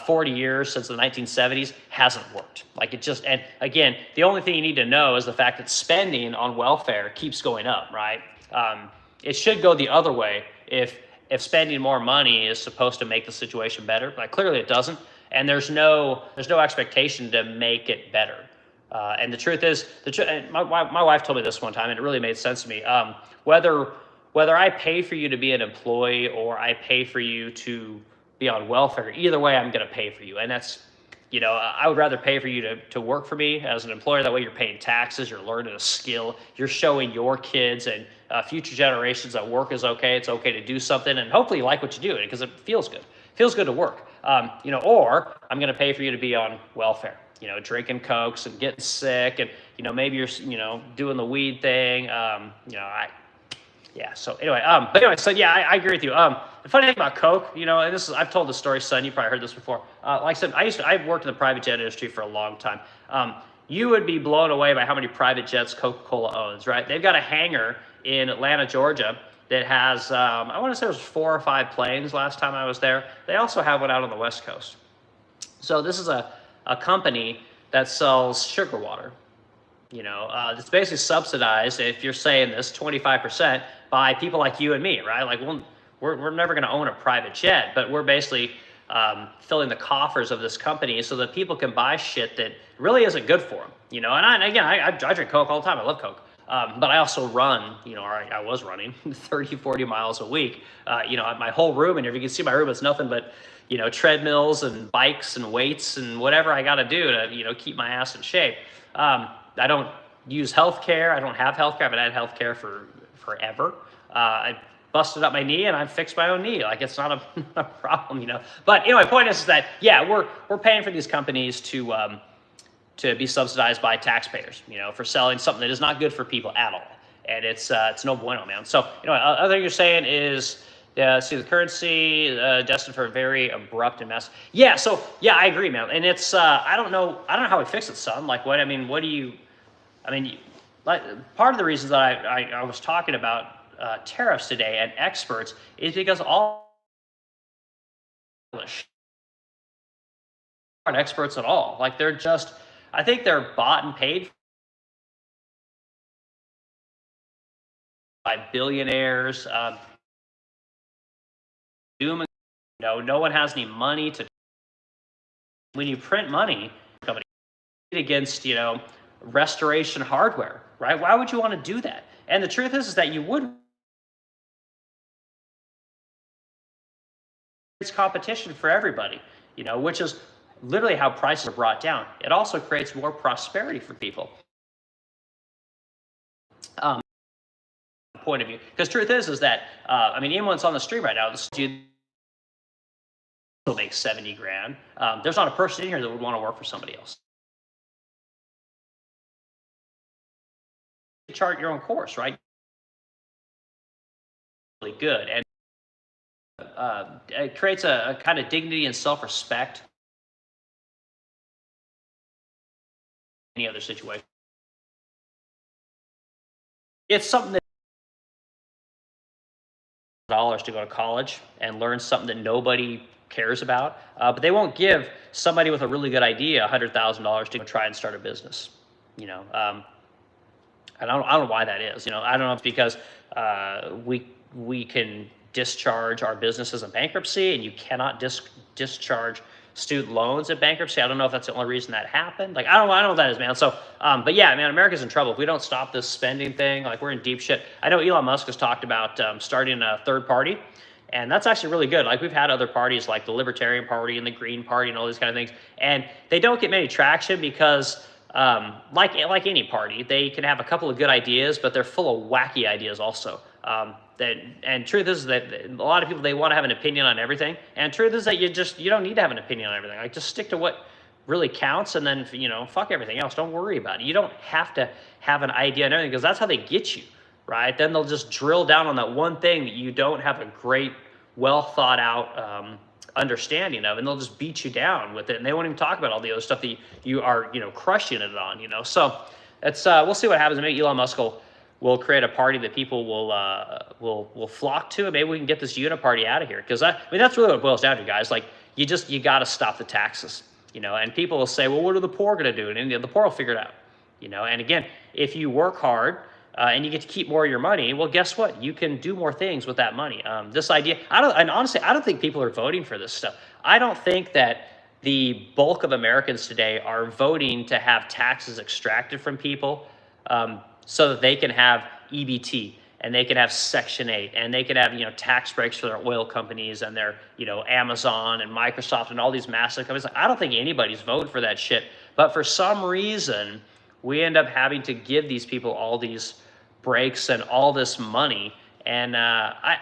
40 years since the 1970s hasn't worked. And again, the only thing you need to know is the fact that spending on welfare keeps going up, right? It should go the other way if spending more money is supposed to make the situation better. Like clearly it doesn't, and there's no expectation to make it better. And the truth is, my wife told me this one time, and it really made sense to me. Whether I pay for you to be an employee or I pay for you to be on welfare, either way, I'm going to pay for you. And that's, I would rather pay for you to work for me as an employer. That way you're paying taxes, you're learning a skill, you're showing your kids and future generations that work is okay. It's okay to do something, and hopefully you like what you do because it feels good. It feels good to work. Or I'm going to pay for you to be on welfare, drinking Cokes and getting sick, and, maybe you're, doing the weed thing. So anyway, so yeah, I agree with you. The funny thing about Coke, and I've told this story, son, you probably heard this before. Like I said, I've worked in the private jet industry for a long time. You would be blown away by how many private jets Coca-Cola owns, right? They've got a hangar in Atlanta, Georgia that has, I want to say it was 4 or 5 planes last time I was there. They also have one out on the West Coast. So this is a company that sells sugar water. It's basically subsidized, if you're saying this, 25% by people like you and me, right? Like, we're never going to own a private jet, but we're basically filling the coffers of this company so that people can buy shit that really isn't good for them, And I drink Coke all the time. I love Coke. But I also run, I was running 30, 40 miles a week. My whole room, and if you can see my room, it's nothing but, treadmills and bikes and weights and whatever I got to do to, keep my ass in shape. I don't use healthcare. I don't have healthcare. I haven't had healthcare for forever. I busted up my knee and I fixed my own knee. Like, it's not a problem, But my point is that, yeah, we're paying for these companies to be subsidized by taxpayers, for selling something that is not good for people at all. And it's no bueno, man. So, other thing you're saying is, see, the currency destined for a very abrupt and massive. Yeah, so yeah, I agree, man. And it's I don't know how we fix it, son. Like, what do you? Like, part of the reasons that I was talking about tariffs today and experts is because all aren't experts at all. Like, they're just, I think they're bought and paid by billionaires. No one has any money to. When you print money, company against restoration hardware, right? Why would you want to do that? And the truth is that you would. It's competition for everybody, which is literally how prices are brought down. It also creates more prosperity for people. Point of view, because truth is that even when it's on the street right now, still make 70 grand. There's not a person in here that would want to work for somebody else. Chart your own course, right? Really good, and it creates a kind of dignity and self-respect. Any other situation, it's something that dollars to go to college and learn something that nobody cares about, but they won't give somebody with a really good idea $100,000 to go try and start a business. You know, I don't know why that is. You know, I don't know if it's because we can discharge our businesses in bankruptcy, and you cannot discharge student loans in bankruptcy. I don't know if that's the only reason that happened. Like, I don't know what that is, man. So, but yeah, man, America's in trouble. If we don't stop this spending thing, like, we're in deep shit. I know Elon Musk has talked about starting a third party, and that's actually really good. Like, we've had other parties like the Libertarian Party and the Green Party and all these kind of things, and they don't get many traction because like any party, they can have a couple of good ideas, but they're full of wacky ideas also. And truth is that a lot of people, they want to have an opinion on everything. And truth is that you don't need to have an opinion on everything. Like, just stick to what really counts, and then, you know, fuck everything else. Don't worry about it. You don't have to have an idea on everything, because that's how they get you, right? Then they'll just drill down on that one thing that you don't have a great, well thought out understanding of, and they'll just beat you down with it, and they won't even talk about all the other stuff that you are, you know, crushing it on, you know. So it's we'll see what happens. Maybe Elon Musk will create a party that people will flock to, and maybe we can get this uniparty out of here. Because I mean, that's really what it boils down to, guys. Like, you got to stop the taxes, you know. And people will say, well, what are the poor going to do? And the poor will figure it out, you know. And again, if you work hard and you get to keep more of your money, well, guess what? You can do more things with that money. This idea, honestly, I don't think people are voting for this stuff. I don't think that the bulk of Americans today are voting to have taxes extracted from people, so that they can have EBT, and they can have Section 8, and they can have, you know, tax breaks for their oil companies and their, you know, Amazon and Microsoft and all these massive companies. I don't think anybody's voting for that shit. But for some reason, we end up having to give these people all these breaks and all this money. And I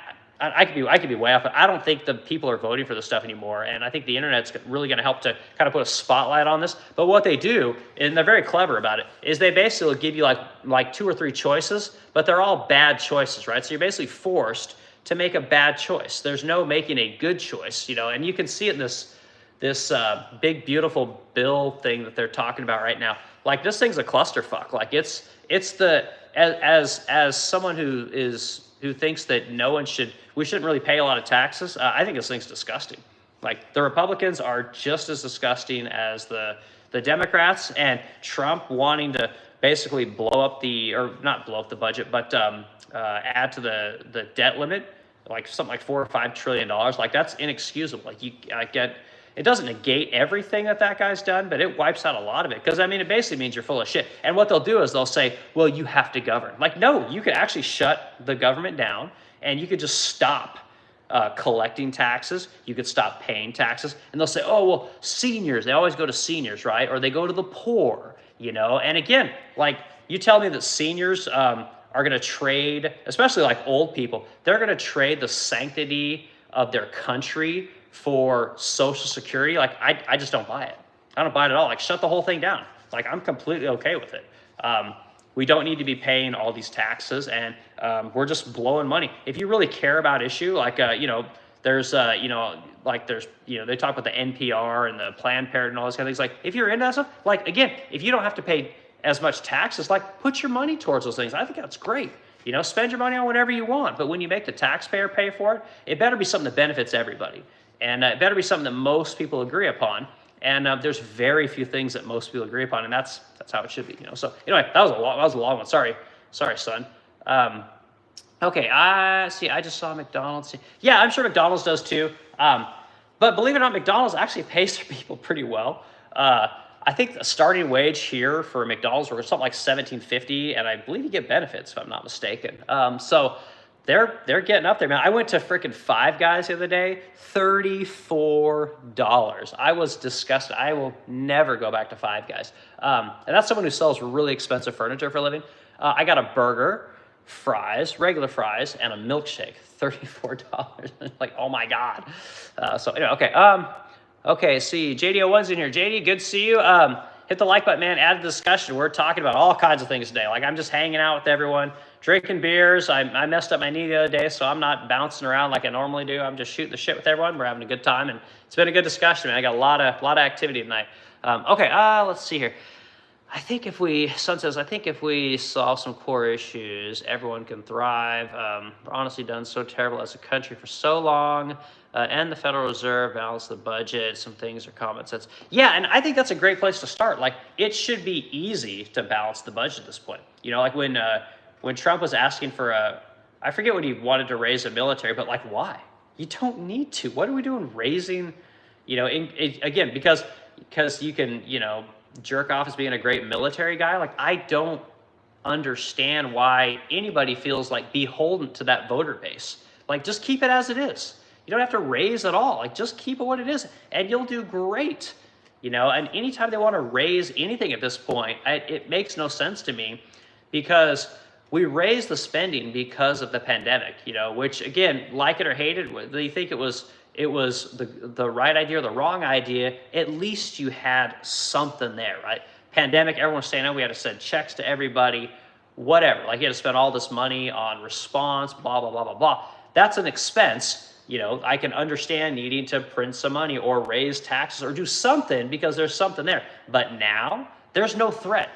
could be way off, but I don't think the people are voting for this stuff anymore. And I think the internet's really going to help to kind of put a spotlight on this. But what they do, and they're very clever about it, is they basically give you like 2 or 3 choices, but they're all bad choices, right? So you're basically forced to make a bad choice. There's no making a good choice, you know. And you can see it in this big beautiful bill thing that they're talking about right now. Like, this thing's a clusterfuck. Like, it's the as someone who thinks that we shouldn't really pay a lot of taxes. I think this thing's disgusting. Like, the Republicans are just as disgusting as the Democrats, and Trump wanting to basically not blow up the budget, but add to the debt limit, like something like $4 or $5 trillion. Like, that's inexcusable. Like, it doesn't negate everything that guy's done, but it wipes out a lot of it. Because, I mean, it basically means you're full of shit. And what they'll do is they'll say, well, you have to govern. Like, no, you could actually shut the government down, and you could just stop collecting taxes. You could stop paying taxes. And they'll say, oh, well, seniors, they always go to seniors, right? Or they go to the poor, you know? And again, like, you tell me that seniors are going to trade, especially like old people, they're going to trade the sanctity of their country for Social Security. Like, I just don't buy it. I don't buy it at all. Like, shut the whole thing down. Like, I'm completely okay with it. We don't need to be paying all these taxes, and we're just blowing money. If you really care about issue, like, you know, there's, you know, they talk about the NPR and the Planned Parenthood and all those kind of things. Like, if you're into that stuff, like, again, if you don't have to pay as much taxes, like, put your money towards those things. I think that's great. You know, spend your money on whatever you want, but when you make the taxpayer pay for it, it better be something that benefits everybody. And it better be something that most people agree upon. And there's very few things that most people agree upon, and that's how it should be, you know. So anyway, that was a long one. Sorry, son. Okay, I just saw McDonald's. Yeah, I'm sure McDonald's does too. But believe it or not, McDonald's actually pays their people pretty well. I think the starting wage here for McDonald's was something like $17.50, and I believe you get benefits if I'm not mistaken. So they're getting up there, man. I went to freaking Five Guys the other day, $34. I was disgusted. I will never go back to Five Guys. And that's someone who sells really expensive furniture for a living. I got a burger fries, regular fries, and a milkshake, $34. Like, oh my God. So anyway, okay. Okay, see, JD01's in here. JD, good to see you. Hit the like button, man. Add the discussion. We're talking about all kinds of things today. Like, I'm just hanging out with everyone, drinking beers. I messed up my knee the other day, so I'm not bouncing around like I normally do. I'm just shooting the shit with everyone. We're having a good time, and it's been a good discussion, man. I got a lot of activity tonight. Okay, let's see here. Sun says, I think if we solve some core issues, everyone can thrive. We're honestly done so terrible as a country for so long. And the Federal Reserve balance the budget. Some things are common sense. Yeah, and I think that's a great place to start. Like, it should be easy to balance the budget at this point. You know, like when Trump was asking for I forget what he wanted to raise a military, but like, why? You don't need to. What are we doing raising, you know, again, because you can, you know, jerk off as being a great military guy. Like, I don't understand why anybody feels like beholden to that voter base. Like, just keep it as it is. You don't have to raise at all. Like, just keep it what it is, and you'll do great. You know, and anytime they want to raise anything at this point, it makes no sense to me, because we raised the spending because of the pandemic, you know, which, again, like it or hate it, they think it was the right idea or the wrong idea. At least you had something there, right? Pandemic, everyone's saying, oh, we had to send checks to everybody, whatever. Like, you had to spend all this money on response, blah, blah, blah, blah, blah. That's an expense. You know, I can understand needing to print some money or raise taxes or do something because there's something there. But now there's no threat.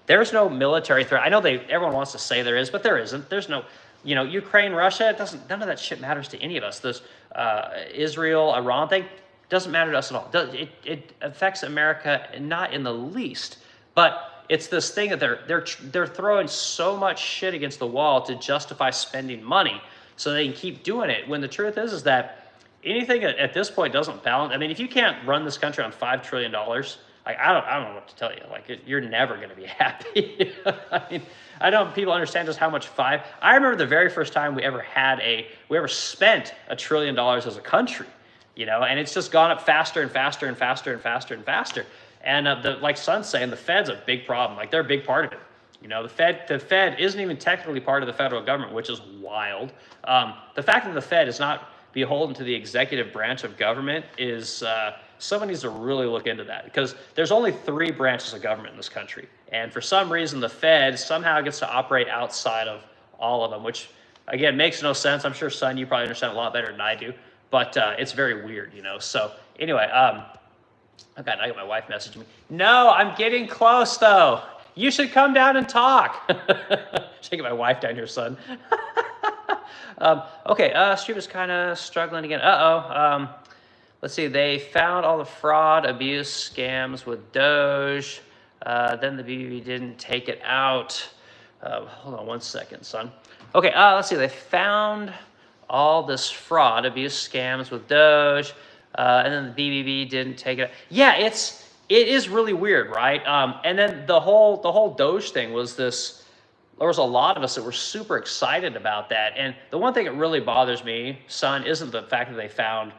There's no military threat. I know everyone wants to say there is, but there isn't. There's no, you know, Ukraine, Russia, none of that shit matters to any of us. This Israel, Iran thing doesn't matter to us at all. It affects America not in the least. But it's this thing that they're throwing so much shit against the wall to justify spending money so they can keep doing it. When the truth is that anything at this point doesn't balance. I mean, if you can't run this country on $5 trillion, like, I don't know what to tell you. Like, you're never going to be happy. I mean, I don't know if people understand just how much I remember the very first time we ever spent $1 trillion as a country, you know, and it's just gone up faster and faster and faster and faster and faster. And like Sun's saying, the Fed's a big problem. Like, they're a big part of it. You know, the Fed isn't even technically part of the federal government, which is wild. The fact that the Fed is not beholden to the executive branch of government is, someone needs to really look into that, because there's only 3 branches of government in this country. And for some reason, the Fed somehow gets to operate outside of all of them, which, again, makes no sense. I'm sure, Son, you probably understand a lot better than I do, but it's very weird, you know. So anyway, okay, I got my wife messaging me. No, I'm getting close, though. You should come down and talk. Shaking my wife down here, Son. Okay, Stream is kind of struggling again. Let's see. They found all the fraud, abuse, scams with Doge. Then the BBB didn't take it out. Hold on one second, Son. Okay, let's see. They found all this fraud, abuse, scams with Doge. And then the BBB didn't take it out. Yeah, it is really weird, right? And then the whole Doge thing was this. There was a lot of us that were super excited about that. And the one thing that really bothers me, Son, isn't the fact that they found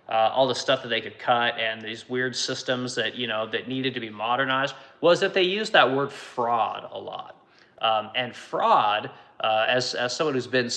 all the stuff that they could cut and these weird systems that, you know, that needed to be modernized, was that they used that word fraud a lot. And fraud, as someone who's been